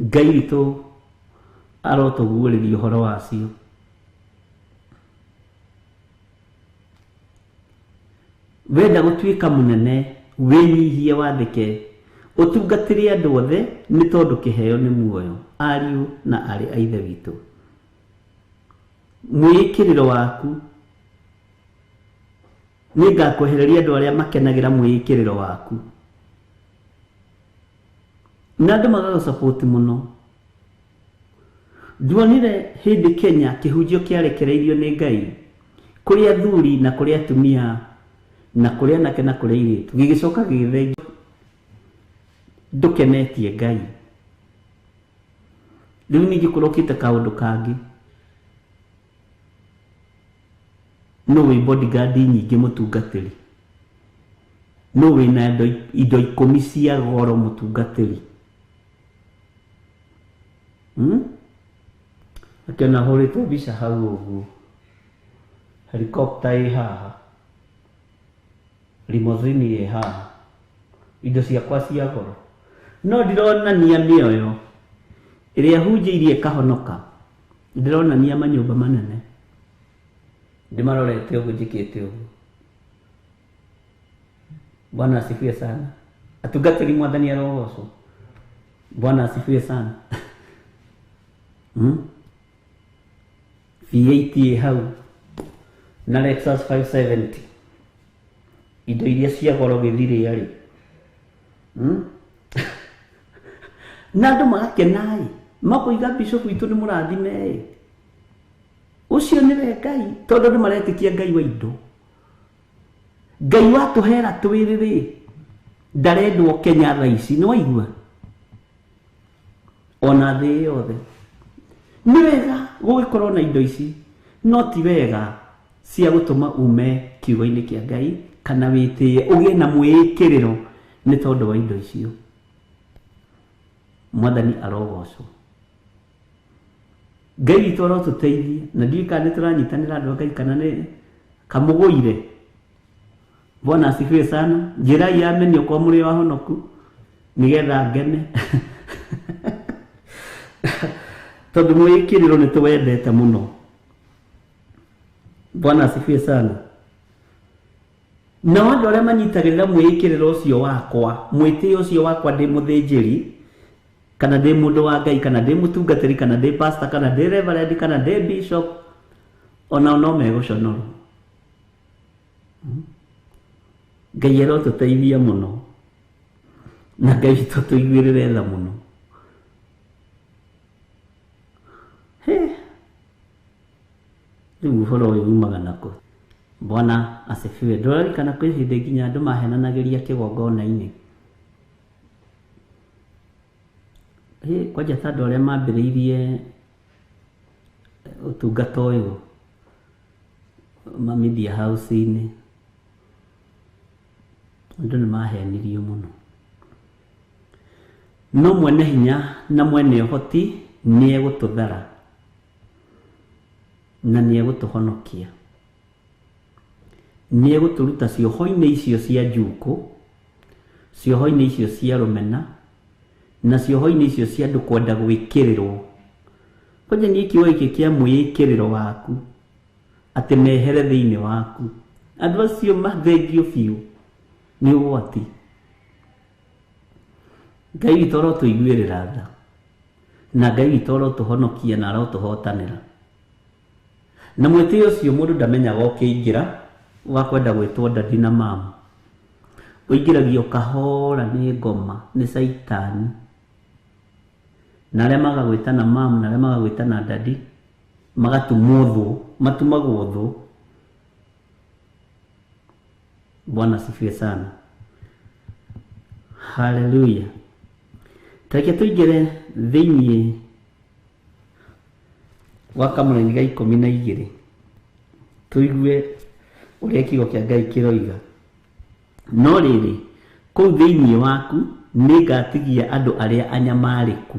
Ngai witũ arotuguũrĩria ũhoro wacio. Wenda gũtuĩka mũnene, wĩnyihie wathĩke, ũtungatĩre andũ othe nĩ tondũ kĩheo nĩ muoyo, ariũ na arĩ a ithe witũ. Mwĩkĩrĩro waku nĩ ngakwehereria andũ arĩa makenagĩra mwĩkĩrĩro waku, na andũ magagũsupport mũno. Nduonire hĩndĩ Kenya kĩhunjio kĩarekereirio nĩ Ngai kũrĩ athuri na kũrĩ atumia na kũrĩ anake na kũrĩ airĩtu, gĩgĩcoka gĩgĩthenjwo. Ndũkenetie Ngai. Rĩu ningĩ kũrokĩte kaũndũ kangĩ. No wĩ bodyguard nyingĩ mũtungatĩri, no wĩna indo 10 cia goro mũtungatĩri. Akĩona hũrĩtwo mbica hau ũguo, helicopter ĩ haha, limousine ĩ haha, indo ciakwa cia goro, no ndironania mĩoyo ĩrĩa hunjĩirie ĩkahonoka. Ndironania manyũmba manene, ndimarorete ũguo njĩkĩte ũguo. Bwana asifiwe sana. Atungatĩri Mwathani arogocwo. Bwana asifiwe sana. V8 hau na Lexus 570, indo iria cia goro gĩthire arĩ. Na andũ magakenaĩ, makoiga bishop witũ nĩ mũrathime. Ũcio nĩwe Ngai, tondũ andũ maretĩkia Ngai wa indo. Ngai watũhera twĩrĩ ndarendwo Kenya thaa ici, nĩ waigua? Ona thĩ yothe nĩ wega gũgĩkorwo na indo ici, no ti wega cia gũtũma ume kiugo-inĩ kĩa Ngai kana wĩtĩe ũgĩe na mwĩkĩrĩro nĩ tondũ wa indo icio. Mwathani arogocwo. Ngai witũ arotũteithia, na ndiũĩ kana nĩ tũranyitanĩra andũ a Ngai kana nĩ kamũgũire. Bwana asifiwe sana. Njĩrai amen okorwo mũrĩ wahonoku nĩgetha ngene. Tondũ mwĩkĩrĩro nĩ tũwendete mũno. Bwana asifiwe sana. Na andũ arĩa manyitagĩrĩra mwĩkĩrĩro ũcio wakwa, mwĩtĩo ũcio wakwa ndĩ mũthĩnjĩri, kana ndĩ mũndũ wa Ngai, kana ndĩ mũtungatĩri, kana ndĩ pastor, kana ndĩ reverend, kana ndĩ bishop, ona no megũconorwo. Ngai arotũteithia mũno, na Ngai witũ tũiguĩrĩre tha mũno. Rĩu ũhoro ũyũ umaga nakũ? Bwana asifiwe. Ndũrarikana kwĩ hĩndĩ nginya andũ mahenanagĩria kĩgongona-inĩ. Kwanja ta andũ arĩa mambĩrĩirie ũtungata ũyũ media house-inĩ, andũ nĩ mahenirio mũno. No mwene hinya na mwene ũhoti nĩ egũtũthara na nĩ egũtũhonokia. Nĩ egũtũruta cioho-inĩ icio cia njukũ, cioho-inĩ icio cia rũmena, na cioho-inĩ icio cia andũ kwenda gwĩkĩrĩrwo. Kwanja niĩ kiugo gĩkĩ kĩa mwĩkĩrĩro waku, atĩ mehere thĩinĩ waku, andũ acio mathengio biũ nĩ ũgwati. Ngai witũ arotũiguĩrĩra tha, na Ngai witũ arotũhonokia na arotũhotanĩra. Na mwĩtĩo ũcio mũndũ ndamenyaga ũkĩingĩra wakwenda gwĩtwo dadi na mama. Ũingĩragio kahora nĩ ngoma, nĩ Saitani. Na arĩa magagwĩta na mama na arĩa magagwĩta na dadi magatumwo thũ, matumagwo thũ. Bwana asifiwe sana. Haleluya. Tareke tuingire thiini wa Kamũrangi ga 12 tuigue uria kiugo kia Ngai kiroiga. No rĩrĩ kũu thĩinĩ waku nĩ ngatigia andũ arĩa anyamariku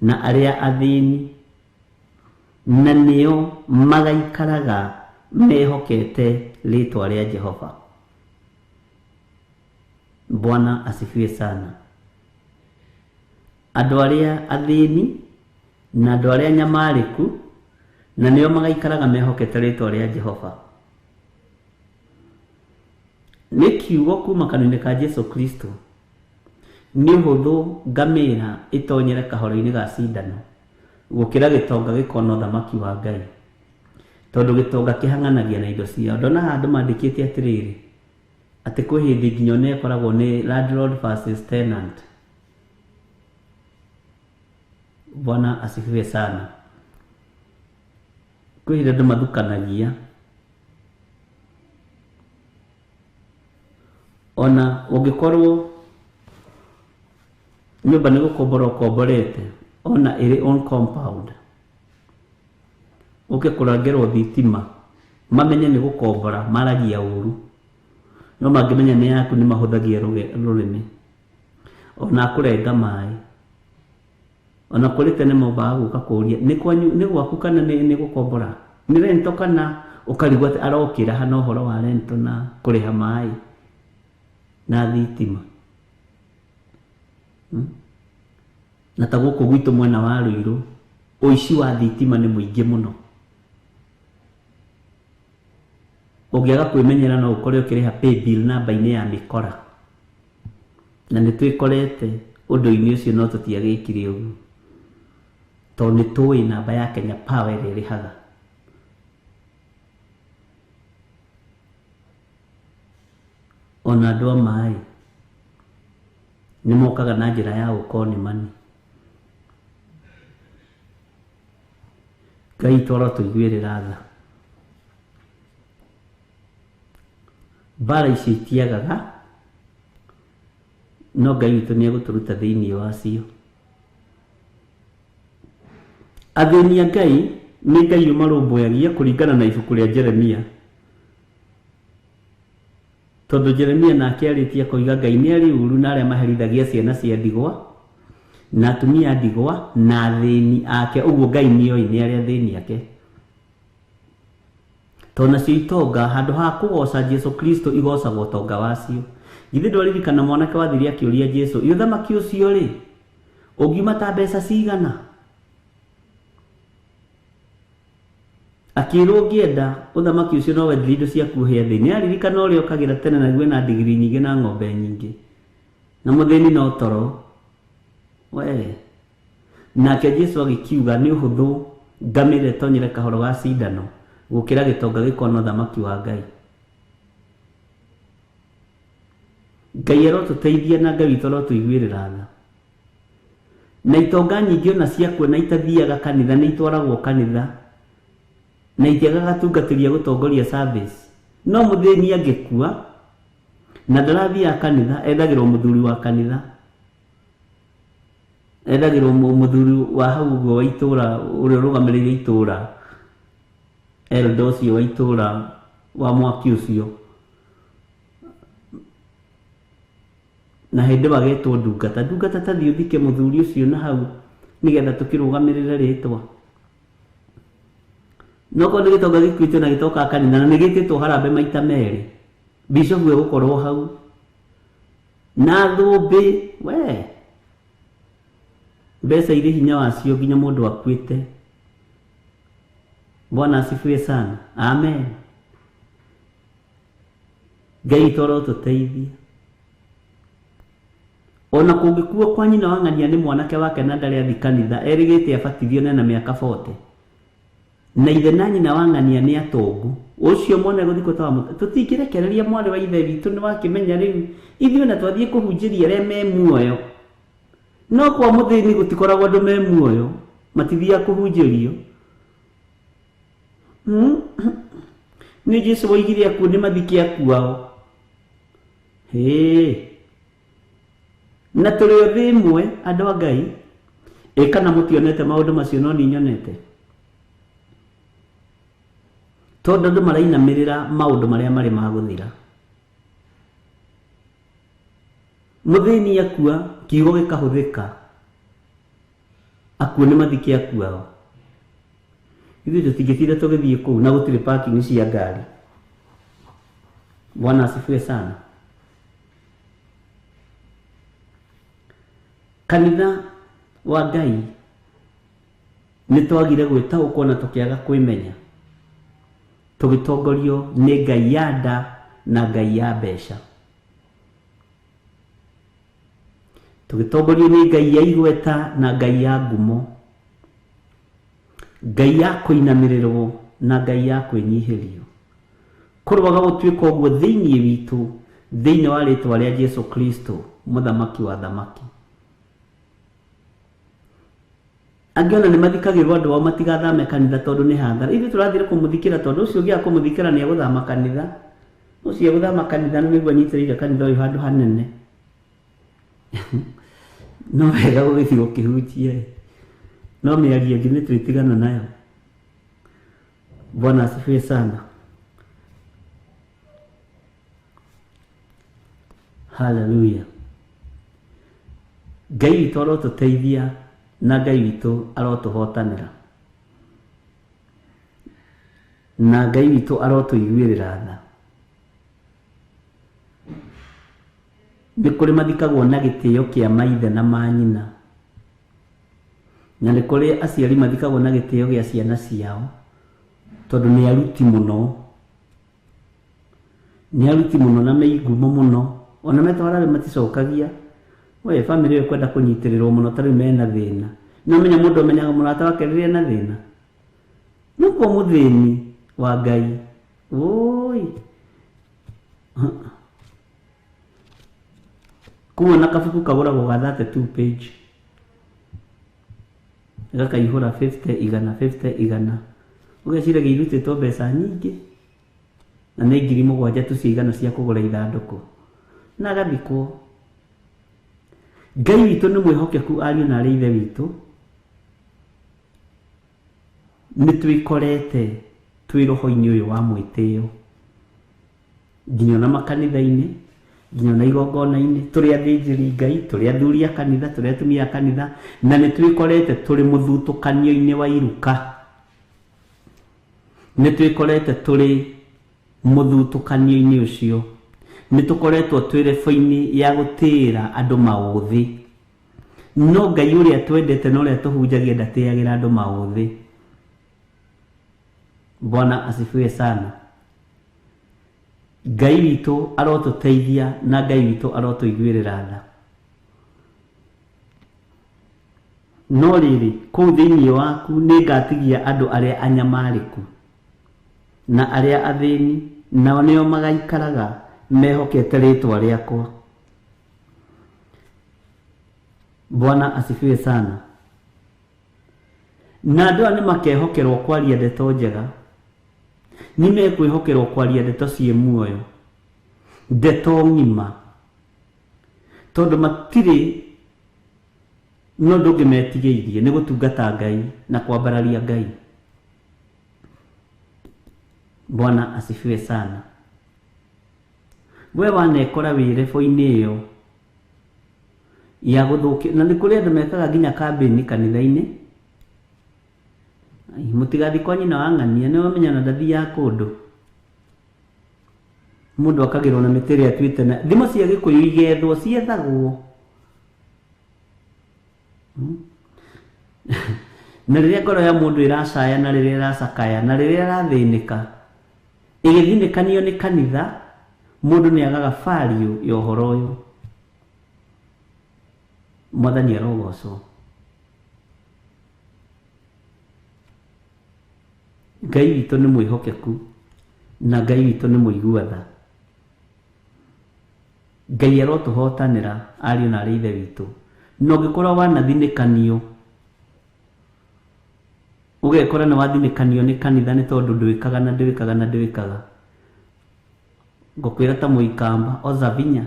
na arĩa athĩni, na nĩo magaikaraga mehokete rĩtwa rĩa Jehova. Bwana asifiwe sana. Andũ arĩa athĩni na andũ arĩa anyamariku na nĩo magaikaraga mehokete rĩtwa rĩa Jehova. Nĩ kiugo kuma kanua-inĩ ka Jesu Kristo. Nĩ ũhũthũ ngamĩra ĩtonyere kahoro-inĩ ga cindano gũkĩra gĩtonga gĩkona ũthamaki wa Ngai, tondũ gĩtonga kĩhang'anagia na indo ciao. Ndona handũ mandĩkĩte atĩrĩrĩ atĩ kwĩ hĩndĩ nginya ona ĩkoragwo nĩ landlord versus tenant. Bwana asifiwe sana. Kwĩ hĩndĩ andũ mathukanagia, ona ũngĩkorwo nyũmba nĩ gũkombora ũkomborete, ona ĩrĩ on compound, ũke kũrangerwo thitima mamenye nĩ gũkombora, maragia ũru. No mangĩmenya nĩ yaku nĩ mahũthagia rũrĩmĩ. Ona kũrenga maĩ, ona kũrĩ tene mombaga gũka kũria nĩ gwaku kana nĩ gũkombora, nĩ rento kana ũkarigwo atĩ arokĩra hana ũhoro wa rento na kũrĩha maĩ na thitima. Na ta gũkũ gwitũ mwena wa Ruiru ũici wa thitima nĩ mũingĩ mũno. Ũngĩaga kwĩmenyera no ũkore ũkĩrĩha pay bill namba-inĩ ya mĩkora, na nĩ twĩkorete ũndũ-inĩ ũcio, no tũtiagĩkire ũguo tondũ nĩ tũĩ namba ya Kenya Power ĩrĩa ĩrĩhaga. Ona andũ a maĩ nĩ mokaga na njĩra ya ũkonimani. Ngai toro tũiguĩrĩra tha. Mbara ici itiagaga, no Ngai witũ nĩ egũtũruta thĩinĩ wacio. Athĩni a Ngai nĩ Ngai ũmarũmbũyagia kũringana na ibuku rĩa Jeremia, tondũ Jeremia nake arĩtie koiga Ngai nĩ arĩ ũru na arĩa maherithagia ciana cia ndigwa na atumia ndigwa na athĩni ake. Ũguo Ngai nĩoĩ nĩ arĩ athĩni ake. Tondũ nacio itonga handũ ha kũgoca Jesu Kristo igocagwo ũtonga wacio. Githĩ ndwaririkana mwanake wathiria akĩũria Jesu, ũthamaki ũcio rĩ ũngiuma ta mbeca cigana? Akĩrwo ũngĩenda ũthamaki ũcio no wendie indo ciaku ũhe athĩni. Nĩ aririkana ũrĩa ũkagĩra tene naguo na ndigiri nyingĩ na ng'ombe nyingĩ, na mũthĩni no toro we. Nake Jesu agĩkiuga nĩ ũhũthũ ngamĩra ĩtonyere kahoro ga cindano gũkĩra gĩtonga gĩkona ũthamaki wa Ngai. Ngai arotũteithia na Ngai witũ arotũiguĩrĩra tha. Na itonga nyingĩ ona ciakuona itathiaga kanitha nĩ itwaragwo kanitha na itiagaga tungatĩria gũtongoria service. No mũthĩni angĩkua na ndarathiaga kanitha, ethagĩrwo mũthuri wa kanitha, ethagĩrwo mũthuri wa hau ũguo wa itũũra ũrĩa ũrũgamĩrĩire itũũra, elder ũcio wa itũũra wa mwaki ũcio, na hĩndĩ wagetwo ndungata. Ndungata tathiĩ ũthike mũthuri ũcio na hau nĩgetha tũkĩrũgamĩrĩre rĩtwa. No korwo nĩ gĩtonga gĩkuĩte na gĩtoka kanitha na nĩ gĩtĩtwo harambe maita merĩ, bishop egũkorwo hau na thũmbĩ we, mbeca irĩ hinya wacio nginya mũndũ akuĩte. Bwana asifiwe sana. Amen. Ngai toro tũteithie. Ona kũngĩkuo kwa nyina wa ng'ania nĩ mwanake wake na ndarĩ athi kanitha, erĩgĩte abatithio na mĩaka 40, na ithe na nyina wa ng'ania nĩ atongu, ũcio mwana gũthikwo ta wa tũtingĩrekereria mwarĩ wa ithe witũ nĩ wakĩmenya rĩu ithuĩ na twathiĩ kũhunjĩria arĩa me muoyo. No kwa mũthĩni gũtikoragwo andũ me muoyo, matithiaga kũhunjĩrio. Nĩ Jesu woigire akuo nĩ mathike akuao. na tũrĩ thĩ ĩmwe andũ a Ngai kana mũtionete maũndũ macio no ninyonete tondũ andũ marainamĩrĩra maũndũ marĩa marĩ ma gũthira. Mũthĩni akua kiugo gĩkahũthĩka akua nĩ mathike akuao. Ithuĩ tũtingĩtinda tũgĩthiĩ kũu na gũtirĩ parking cia ngari. Bwana asifiwe sana. Kanitha wa Ngai nĩ twagire gwĩtaũkwo na tũkĩaga kwĩmenya, tũgĩtongorio nĩ ngai ya nda na ngai ya mbeca, tũgĩtongorio nĩ ngai ya igweta na ngai ya ngumo, ngai ya kũinamĩrĩrwo na ngai ya kwĩnyihĩrio. Kũroaga gũtuĩka ũguo thĩinĩ witũ, thĩinĩ wa rĩĩtwa rĩa Jesu Kristo, mũthamaki wa thamaki. Angiona nĩ mathikagĩrwo andũ ao matigathame kanitha tondũ nĩ hathara. Ithuĩ tũrathire kũmũthikĩra tondũ ũcio ũngĩaga kũmũthikĩra nĩ egũthama kanitha. Ũcio egũthama kanitha nĩ nĩguo anyitĩrĩire kanitha ũyũ handũ hanene. No wega gũgĩthiĩ gũkĩhunjia, no mĩario ĩngĩ nĩ twĩtigana nayo. Bwana asifiwe sana. Hallelujah. Ngai witũ arotũteithia na Ngai witũ arotũhotanĩra, na Ngai witũ arotũiguĩrĩra tha. Nĩ kũrĩ mathikagwo na gĩtĩo kĩa maithe na manyina, na nĩ kũrĩ aciari mathikagwo na gĩtĩo gĩa ciana ciao tondũ nĩ aruti mũno, nĩ aruti mũno na meigumo mũno, ona metwaraga maticokagia. We family yo kwenda kũnyitĩrĩrwo mũno tarĩ mena thĩna. No menya mũndũ amenyaga mũrata wake rĩrĩa na thĩna. Nĩguo mũthĩni wa Ngai. Oi. Kuma na kabuku kagũragwo ga 32 page. Gakaihũra 50 igana 50 igana. Ũgeciria gĩirutĩtwo mbeca nyingĩ. Na nĩ 7,000 tu cia igana cia kũgũra ithandũkũ. Na gathikwo. Ngai witũ nĩ mwĩhokeku ariũ na arĩ ithe witũ. Nĩ twĩkorete twĩ roho-inĩ ũyũ wa mwĩtĩo, nginya na makanitha-inĩ, nginya na igongona-inĩ, tũrĩ athĩnjĩri Ngai, tũrĩ athuri a kanitha, tũrĩ atumia a kanitha, na nĩ twĩkorete tũrĩ mũthutũkanio-inĩ wa iruka. Nĩ twĩkorete tũrĩ mũthutũkanio-inĩ ũcio. Nĩ tũkoretwo twĩ rebo-inĩ ya gũtĩĩra andũ maũthĩ. No Ngai ũrĩa twendete na ũrĩa tũhunjagia ndatĩagĩra andũ maũthĩ. Bwana asifiwe sana. Ngai witũ arotũteithia na Ngai witũ arotũiguĩrĩra tha. No rĩrĩ, kũu thĩinĩ waku nĩ ngatigia andũ arĩa anyamarĩku na arĩa athĩni, nao nĩo magaikaraga mehokete rĩtwa rĩakwa. Bwana asifiwe sana. Na andũ nĩ makehokerwo kwaria ndeto njega, nĩ mekwĩhokerwo kwaria ndeto ciĩ muoyo, ndeto ng'ima, tondũ matirĩ no ndũngĩmetigĩirie nĩ gũtungata Ngai na kwambararia Ngai. Bwana asifiwe sana. We wanekora wĩ rebo-inĩ ĩyo ya gũthũkia, na nĩ kũrĩ andũ mekaga nginya kambĩni kanitha-inĩ. Mũtigathi kwa nyina wa ng'ania, nĩ wamenya na ndathiaga kũndũ. Mũndũ akagĩrwo na mĩtĩ ĩrĩa atuĩte na thimo cia Gĩkũyũ igethwo ciethagwo. Na rĩrĩa ngoro ya mũndũ ĩracaya na rĩrĩa ĩracakaya na rĩrĩa ĩrathĩnĩka, ĩgĩthinĩkanio nĩ kanitha, mũndũ nĩ agaga value ya ũhoro ũyũ. Mwathani arogocwo. Ngai witũ nĩ mwĩhokeku na Ngai witũ nĩ mũiguatha. Ngai arotũhotanĩra ariũ na arĩ ithe witũ. Na ũngĩkorwo wanathinĩkanio, ũgekora nĩ wathinĩkanio nĩ kanitha nĩ tondũ ndwĩkaga na ndwĩkaga na ndwĩkaga, ngũkwĩra ta Mũikamba oza vinya.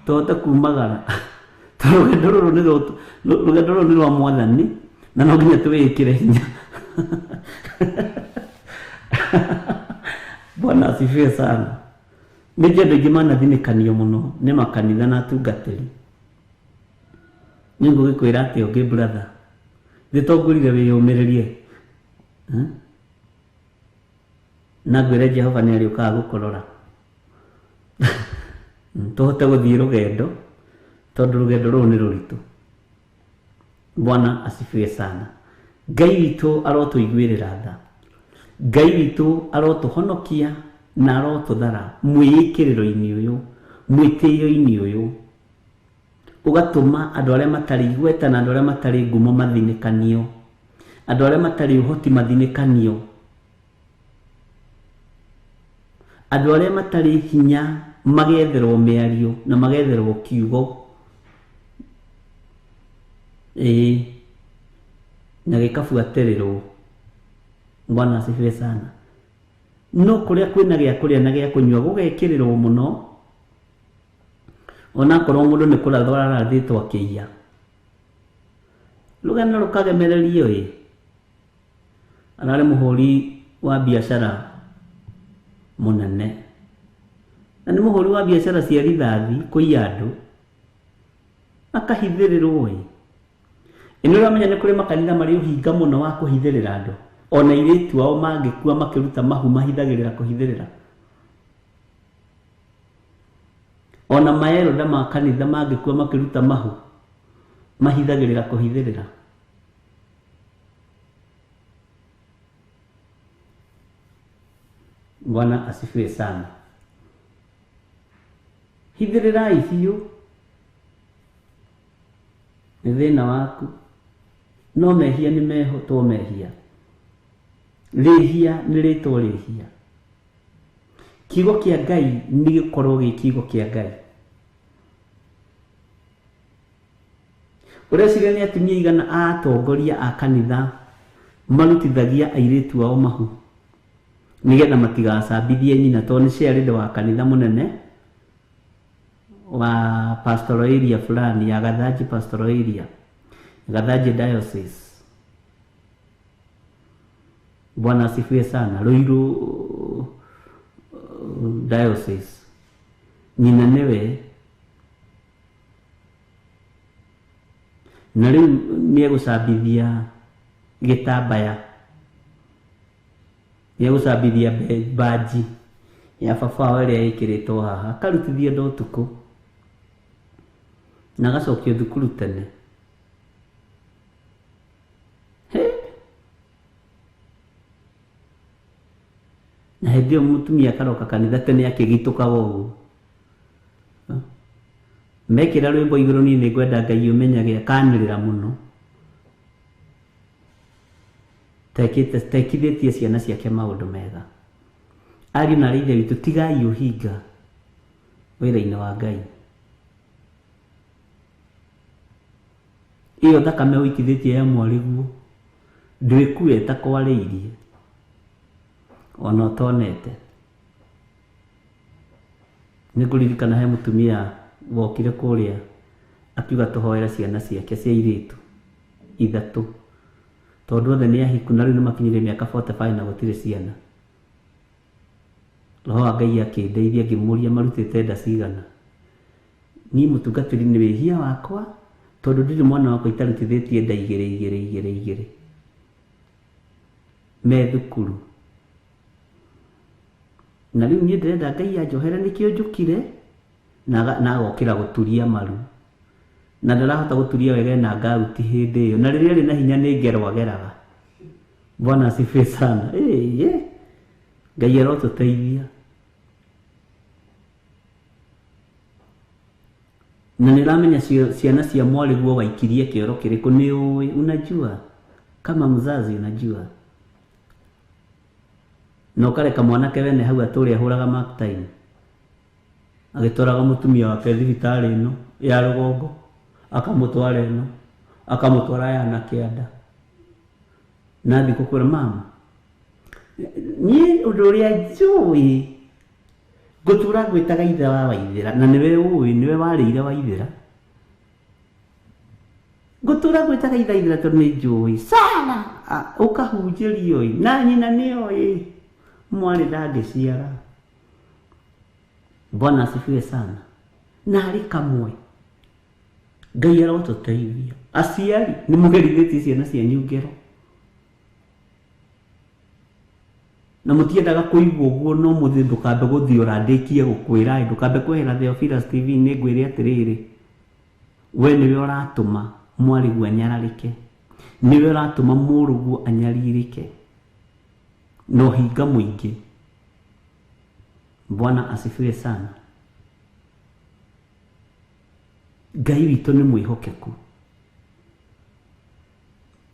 Tota kumagara. Rũgendo rũrũ nĩ rwa Mwathani na no nginya twĩkĩre hinya. Bwana asifiwe sana. Nĩ kĩndũ kĩngĩ manathinĩkanio mũno nĩ makanitha na atungatĩri. Nĩ ngũgĩkwĩra atĩ ũngĩ brother, thitongũrire wĩyũmĩrĩrie na ngwĩre Jehova nĩ arĩũkaga gũkũrora. Tũhote gũthiĩ rũgendo tondũ rũgendo rũrũ nĩ rũritũ. Bwana asifiwe sana. Ngai witũ arotũiguĩrĩra tha. Ngai witũ arotũhonokia na arotũthara mwĩĩkĩrĩro-inĩ ũyũ, mwĩtĩĩo-inĩ ũyũ, ũgatũma andũ arĩa matarĩ igweta na andũ arĩa matarĩ ngumo mathinĩkanio, andũ arĩa matarĩ ũhoti mathinĩkanio, andũ arĩa matarĩ hinya magetherwo mĩario na magetherwo kiugo. Na gĩkabuatĩrĩrwo. Bwana asifiwe sana. No kũrĩa kwĩna gĩa kũrĩa na gĩa kũnyua gũgekĩrĩrwo mũno, onakorwo mũndũ nĩ kũrathwo arathĩtwo akĩiya. Rũgano rũkagemererio ararĩ mũhũri wa biacara mũnene, na nĩ mũhũri wa biacara cia rithathi kũiya andũ, akahithĩrĩrwo. Ĩno ũramenya nĩ kũrĩ makanitha marĩ ũhinga mũno wa kũhithĩrĩra andũ, ona airĩtu ao mangĩkua makĩruta mahu mahithagĩrĩra kũhithĩrĩra. Ona mayeroda ma kanitha mangĩkua makĩruta mahu mahithagĩrĩra kũhithĩrĩra. Bwana asifiwe sana. Hithĩrĩrai biũ, nĩ thĩna waku. No mehia nĩ mehotwo mehia. Rĩhia nĩ rĩtwo rĩhia. Kiugo kĩa Ngai nĩ gĩkorwo gĩ kiugo kĩa Ngai. Ũreciria nĩ atumia igana a atongoria a kanitha marutithagia airĩtu ao mahu nĩgetha matigacambithie nyina, tondũ nĩ ciarĩndĩ wa kanitha mũnene wa pastoral area fulani ya Gathanji pastoral area, Gathanji diocese. Bwana asifiwe sana. Ruiru diocese. Nyina nĩwe, na rĩu nĩegũcambithia gĩtambaya, nĩegũcambithia baji ya baba wao ĩrĩa ĩkĩrĩtwo haha, akarutithia andũ ũtukũ na agacokio thukuru tene. Na hĩndĩ ĩyo mũtumia akaroka kanitha tene akĩgitũka ũguo. Mekĩra rwĩmbo igũrũ niĩ nĩngwenda Ngai ũmenyage, akanĩrĩra mũno. Tekithĩtie ciana ciake maũndũ mega. Ariũ na aarĩ a Ithe witũ, tigai ũhinga wĩra-inĩ wa Ngai. Iyo thakame ũitithĩtie ya mwarĩguo ndwĩkue ta kwarĩirie ona ũtonete. Nĩngũririkana he mũtumia wokire kũrĩa akiuga tũhoera ciana ciake cia airĩtu 3, tondũ othe nĩ ahiku na rĩu nĩmakinyĩire mĩaka 45 na gũtirĩ ciana. Roho wa Ngai akĩndeithia ngĩmũria marutĩte nda cigana. Niĩ mũtungatĩri nĩ wĩhia wakwa, tondũ ndirĩ mwana wakwa itarutithĩtie nda igĩrĩ me thukuru. Na rĩu niĩ ndĩrenda Ngai anjohere, nĩkĩo njũkire na agokĩra gũturia maru, na ndarahota gũturia wega na ngauti hĩndĩ ĩyo, na rĩrĩa rĩ na hinya nĩ ngerwageraga. Bwana asifiwe sana. Ngai arotũteithia. Na nĩramenya ciana cia mwarĩguo waikirie kĩoro kĩrĩkũ nĩ ũĩ, unajua kama mzazi unajua. Na ũkareka mwanake wene hau atũrĩa hũraga mark time, agĩtwaraga mũtumia wake thibitarĩ ĩno ya rũgongo, akamũtwara ĩno, akamũtwara ya na kĩanda. Na thikũ kwĩra mama, niĩ ũndũ ũrĩa njũĩ Ngutura ngwitaga ithe wa Waithira na niwe uwi niwe warĩire Waithira. Ngutura ngwitaga ithe Waithira tondu ni njui sana ukahunjĩrio na nyina nĩyo mwarĩ ndangĩciara. Bwana asifiwe sana. Na harĩ kamwe Ngai arotũteithia. Aciari nĩ mũgerithĩtie ciana cianyu ngero na mũtiendaga kũigua ũguo, no mũthĩ ndũkambe gũthiĩ ũrandĩkie gũkwĩra, ndũkambe kwehera Theophilus TV nĩ ngwĩre atĩrĩrĩ, we nĩwe ũratũma mwarĩguo anyararĩke, nĩwe ũratũma mũrũguo anyarirĩke na ũhinga mũingĩ. Bwana asifiwe sana. Ngai witũ nĩ mwĩhokeku,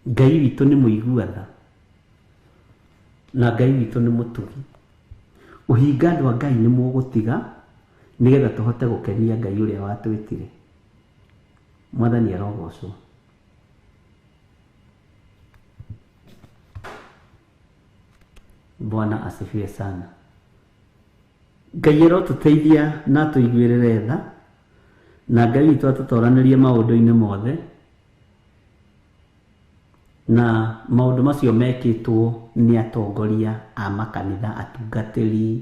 Ngai witũ nĩ mũiguatha, na Ngai witũ nĩ mũtugi. Ũhinga andũ a Ngai nĩ mũgũtiga nĩgetha tũhote gũkenia Ngai ũrĩa watwĩtire. Mwathani arogocwo. Bwana asifiwe sana. Ngai arotũteithia na tũiguĩrĩre tha, na Ngai witũ atũtoranĩrie maũndũ-inĩ mothe, na maũndũ macio mekĩtwo nĩ atongoria a makanitha, atungatĩri,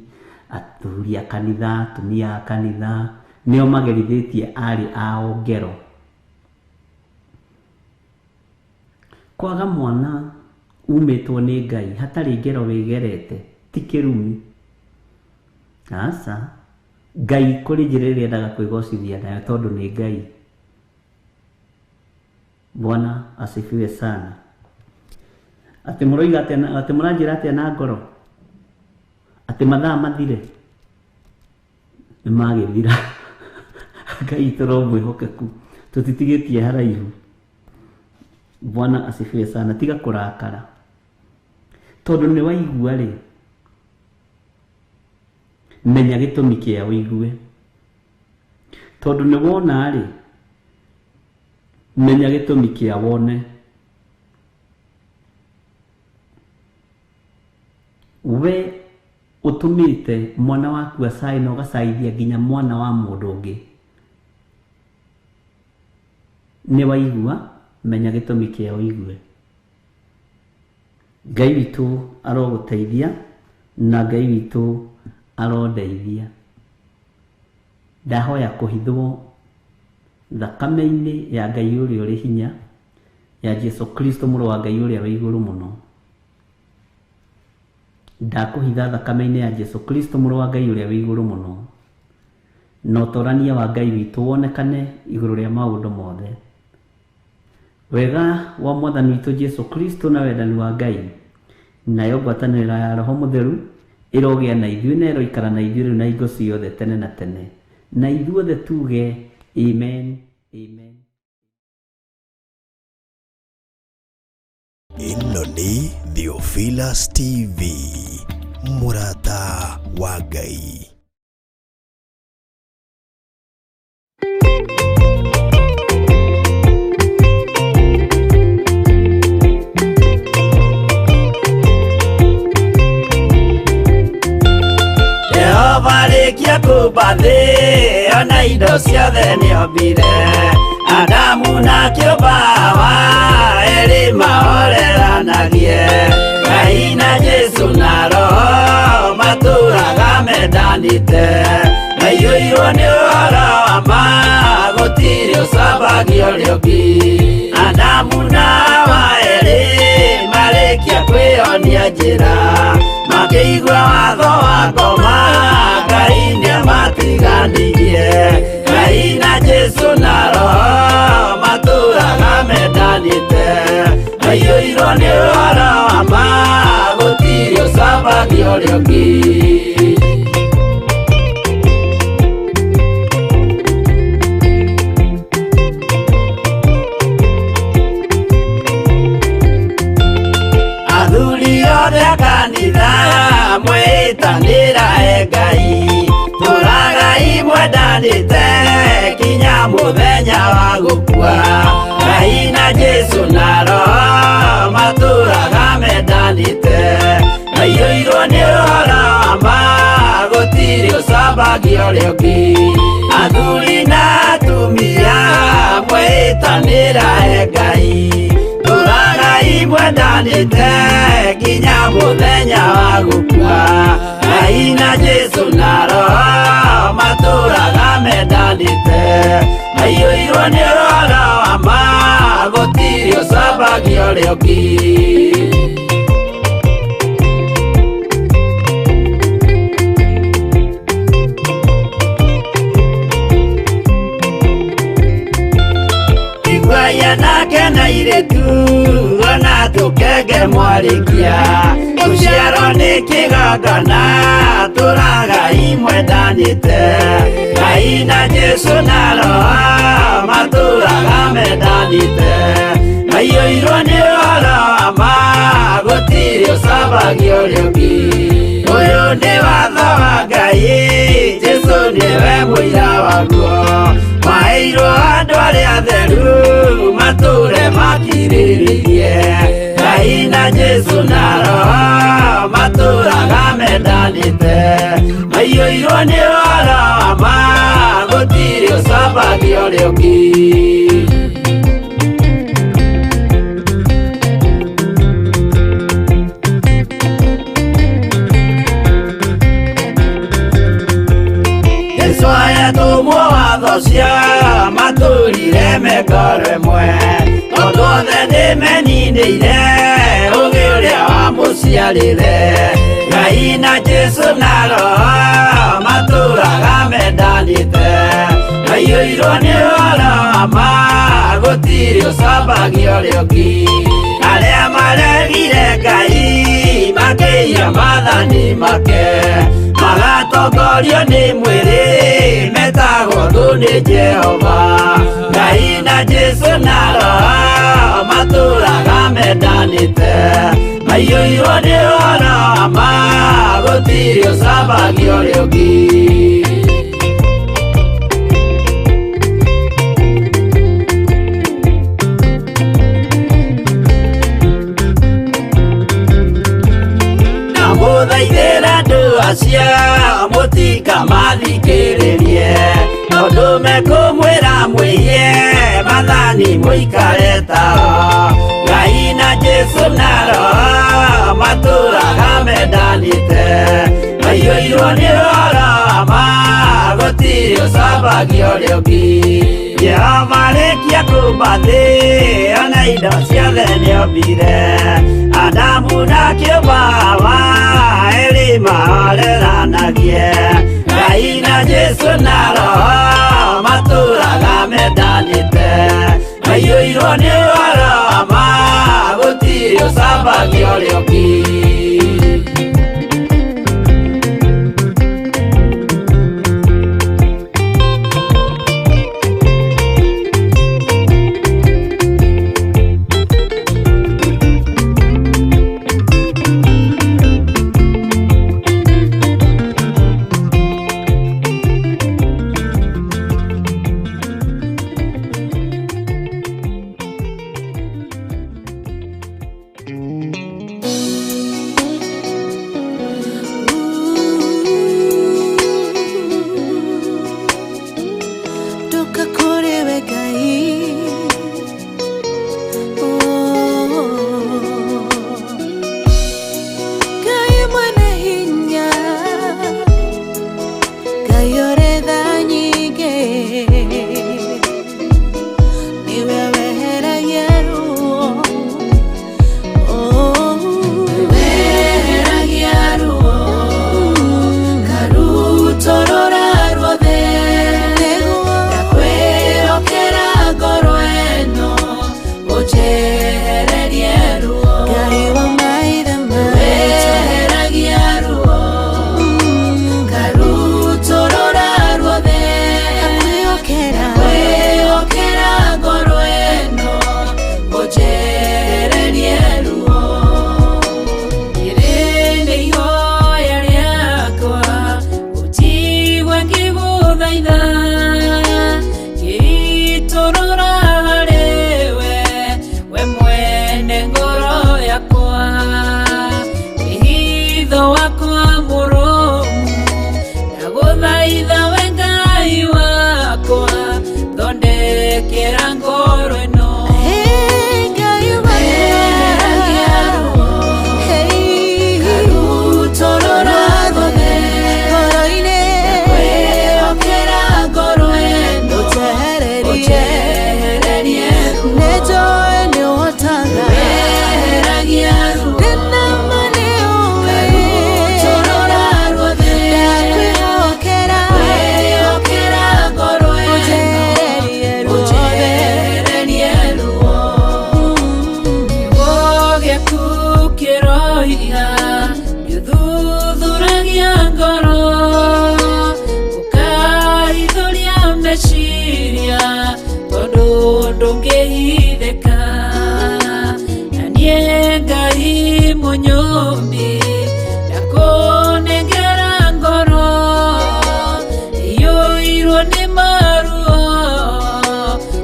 athuri a kanitha, atumia a kanitha, nĩo magerithĩtie arĩ ao ngero. Kwaga mwana umĩtwo nĩ Ngai hatarĩ ngero wĩgerete ti kĩrumi. Aca Ngai kũrĩ njĩra ĩrĩa endaga kwĩgocithia nayo tondũ nĩ Ngai. Bwana asifiwe sana. Atĩ mũroiga atĩ mũranjĩra atĩa na ngoro atĩ mathaa mathire? Nĩ magĩthira. Ngai tũromwĩhokeku, tũtitigĩtie haraihu. Bwana asifiwe sana. Tiga kũrakara tondũ nĩ waigua rĩ, menya gĩtũmi kĩa ũigue. Tondũ nĩ wona rĩ, menya gĩtũmi kĩa wone. We ũtũmĩte mwana waku acaĩ na ũgacaithia nginya mwana wa mũndũ ũngĩ. Nĩ waigua, menya gĩtũmi kĩa ũigue. Ngai witũ arogũteithia na Ngai witũ arondeithia. Ndahoya kũhithwo thakame-inĩ ya Ngai ũrĩa ũrĩ hinya, ya Jesu Kristo mũrũ wa Ngai ũrĩa wĩ igũrũ mũno. Ndakũhitha thakame-inĩ ya Jesu Kristo mũrũ wa Ngai ũrĩa wĩ igũrũ mũno, na ũtorania wa Ngai witũ wonekane igũrũ rĩa maũndũ mothe. Wega wa Mwathani witũ Jesu Kristo na wendani wa Ngai nayo ngwatanĩro ya Roho Mũtheru ĩrogĩa na ithuĩ na ĩroikara na ithuĩ rĩu na hingo ciothe tene na tene. Na ithuothe tuge amen, amen. Ĩno nĩ Theophilus TV, mũrata wa Ngai. Varĩkia kũmba thĩ ona indo ciothe nĩombire, Adamu na kĩũmba wa erĩ mahoreranagie. Ngai na Jesu na Roho matũraga mendanĩte, maiyũirwo nĩ ũhoro wa ma gũtirĩ ũcambagia ũrĩa ũngĩ. Adamu na Hawa erĩ marĩkia kwĩyonia njĩra, makĩigua watho wa ngoma, Ngai nĩamatiganirie. Ngai na Jesu na Roho matũraga mendanĩte, maiyũirwo nĩ ũhoro wa ma gũtirĩ ũcambagia ũrĩa ũngĩ. Athuri othe a kanitha mwĩtanĩra Ngai, tũragai mwendanĩte kinya mũthenya wa gũkua. Ngai na Jesu na Roho matũraga mendanĩte, maiyũirwo nĩ ũhoro wa ma gũtirĩ ũcamba sabagio rioki athuri na atumia mwitanira Ngai turagai mwendanite nginya muthenya wa gukua Ngai na Jesu na Roho maturaga mendanite aiyuirwo ni Roho wa ma gutiri sabagio rioki nake na iretu ona tukenge mwarikia tuciarwo ni kigongona turagai mwendanite Ngai na Jesu na Roho maturaga mendanite aiyuirwo ni Roho ma gutiri sabagio rioki uyu ni watho wa Ngai Jesu niwe muira waguo maheirwo andu aria atheru mature makiriririe Ngai na Jesu na Roho maturaga mendanite aiyuirwo ni Roho ma gutiri sabagio rioki cia maturire mekoro imwe tondu othe ndimeninĩire ũgĩ ũrĩa wamuciarire Ngai na Jesu na Roho maturaga mendanite aiyuirwo ni Roho ma gutiri sabagio rioki aria maregire Ngai makĩiya mathani make magatongorio ni mwĩrĩ metagwo thu ni Jehova Ngai na Jesu na Roho maturaga mendanite aiyuirwo ni Roho ma gutiri sabagio rioki muthaithĩra andũ acio mũtikamathikĩrĩrie tondũ mekũmwĩra mwĩhie mathani mũikare tao Ngai na Jesu na Roho maturaga mendanite aiyuirwo ni Roho ma gutiri sabagio rioki Jehova rĩkia kumba thĩ ona indo ciothe nĩombire Adamu na kĩũmba Hawa erĩ mahoreranagie Ngai na Jesu na Roho maturaga mendanite aiyuirwo ni Roho ma gutiri sabagio rioki vumbi na kunengera ngoro iyũirwo nĩ maruo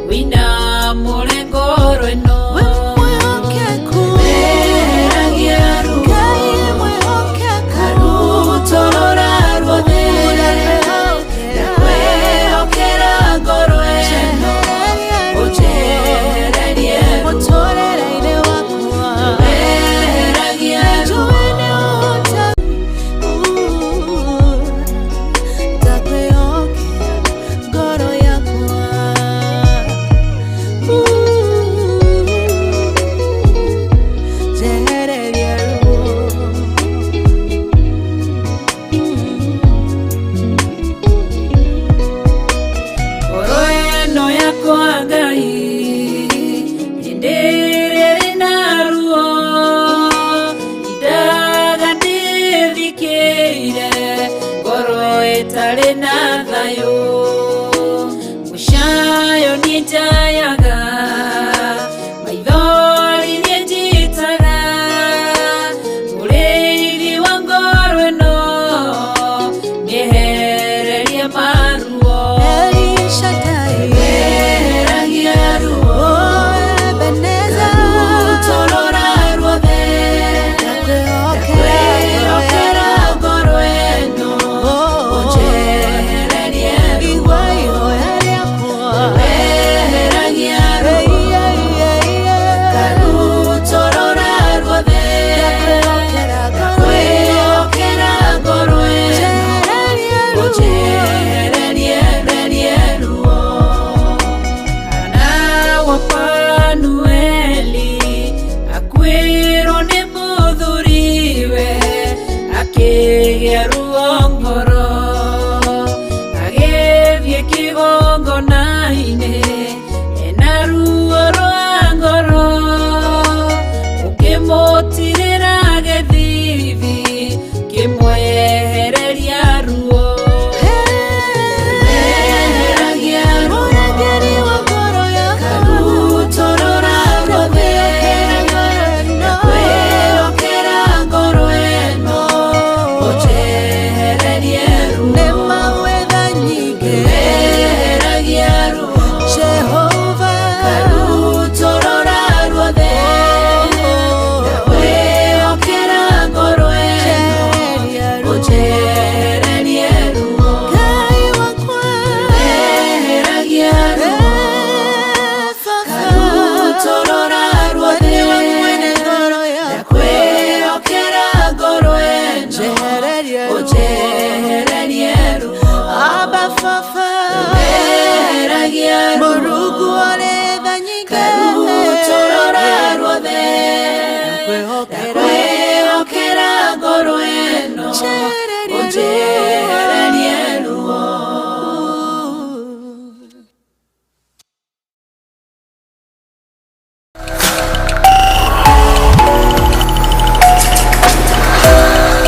wĩna mũrengoro ĩno itarĩ na thayũ mũcayo nĩ njayaga maithori nĩ njitaga mũrĩithi wa ngoro ĩno nĩehererie maruo eheragia ruo rutorora ruothe ndakwĩhokera ngoro ĩno akĩgĩa ruo ngoro agĩthiĩ kĩgongona-inĩ ena ruo rwa ngoro ũkĩmũtirĩra gĩthithi kĩmwehereria ruo eheragia ruo karutorora ruothe ndakwĩhokera ngoro ĩno Murugu oretha nyinge karutorora ruothe ndakwĩhokera ngoro ĩno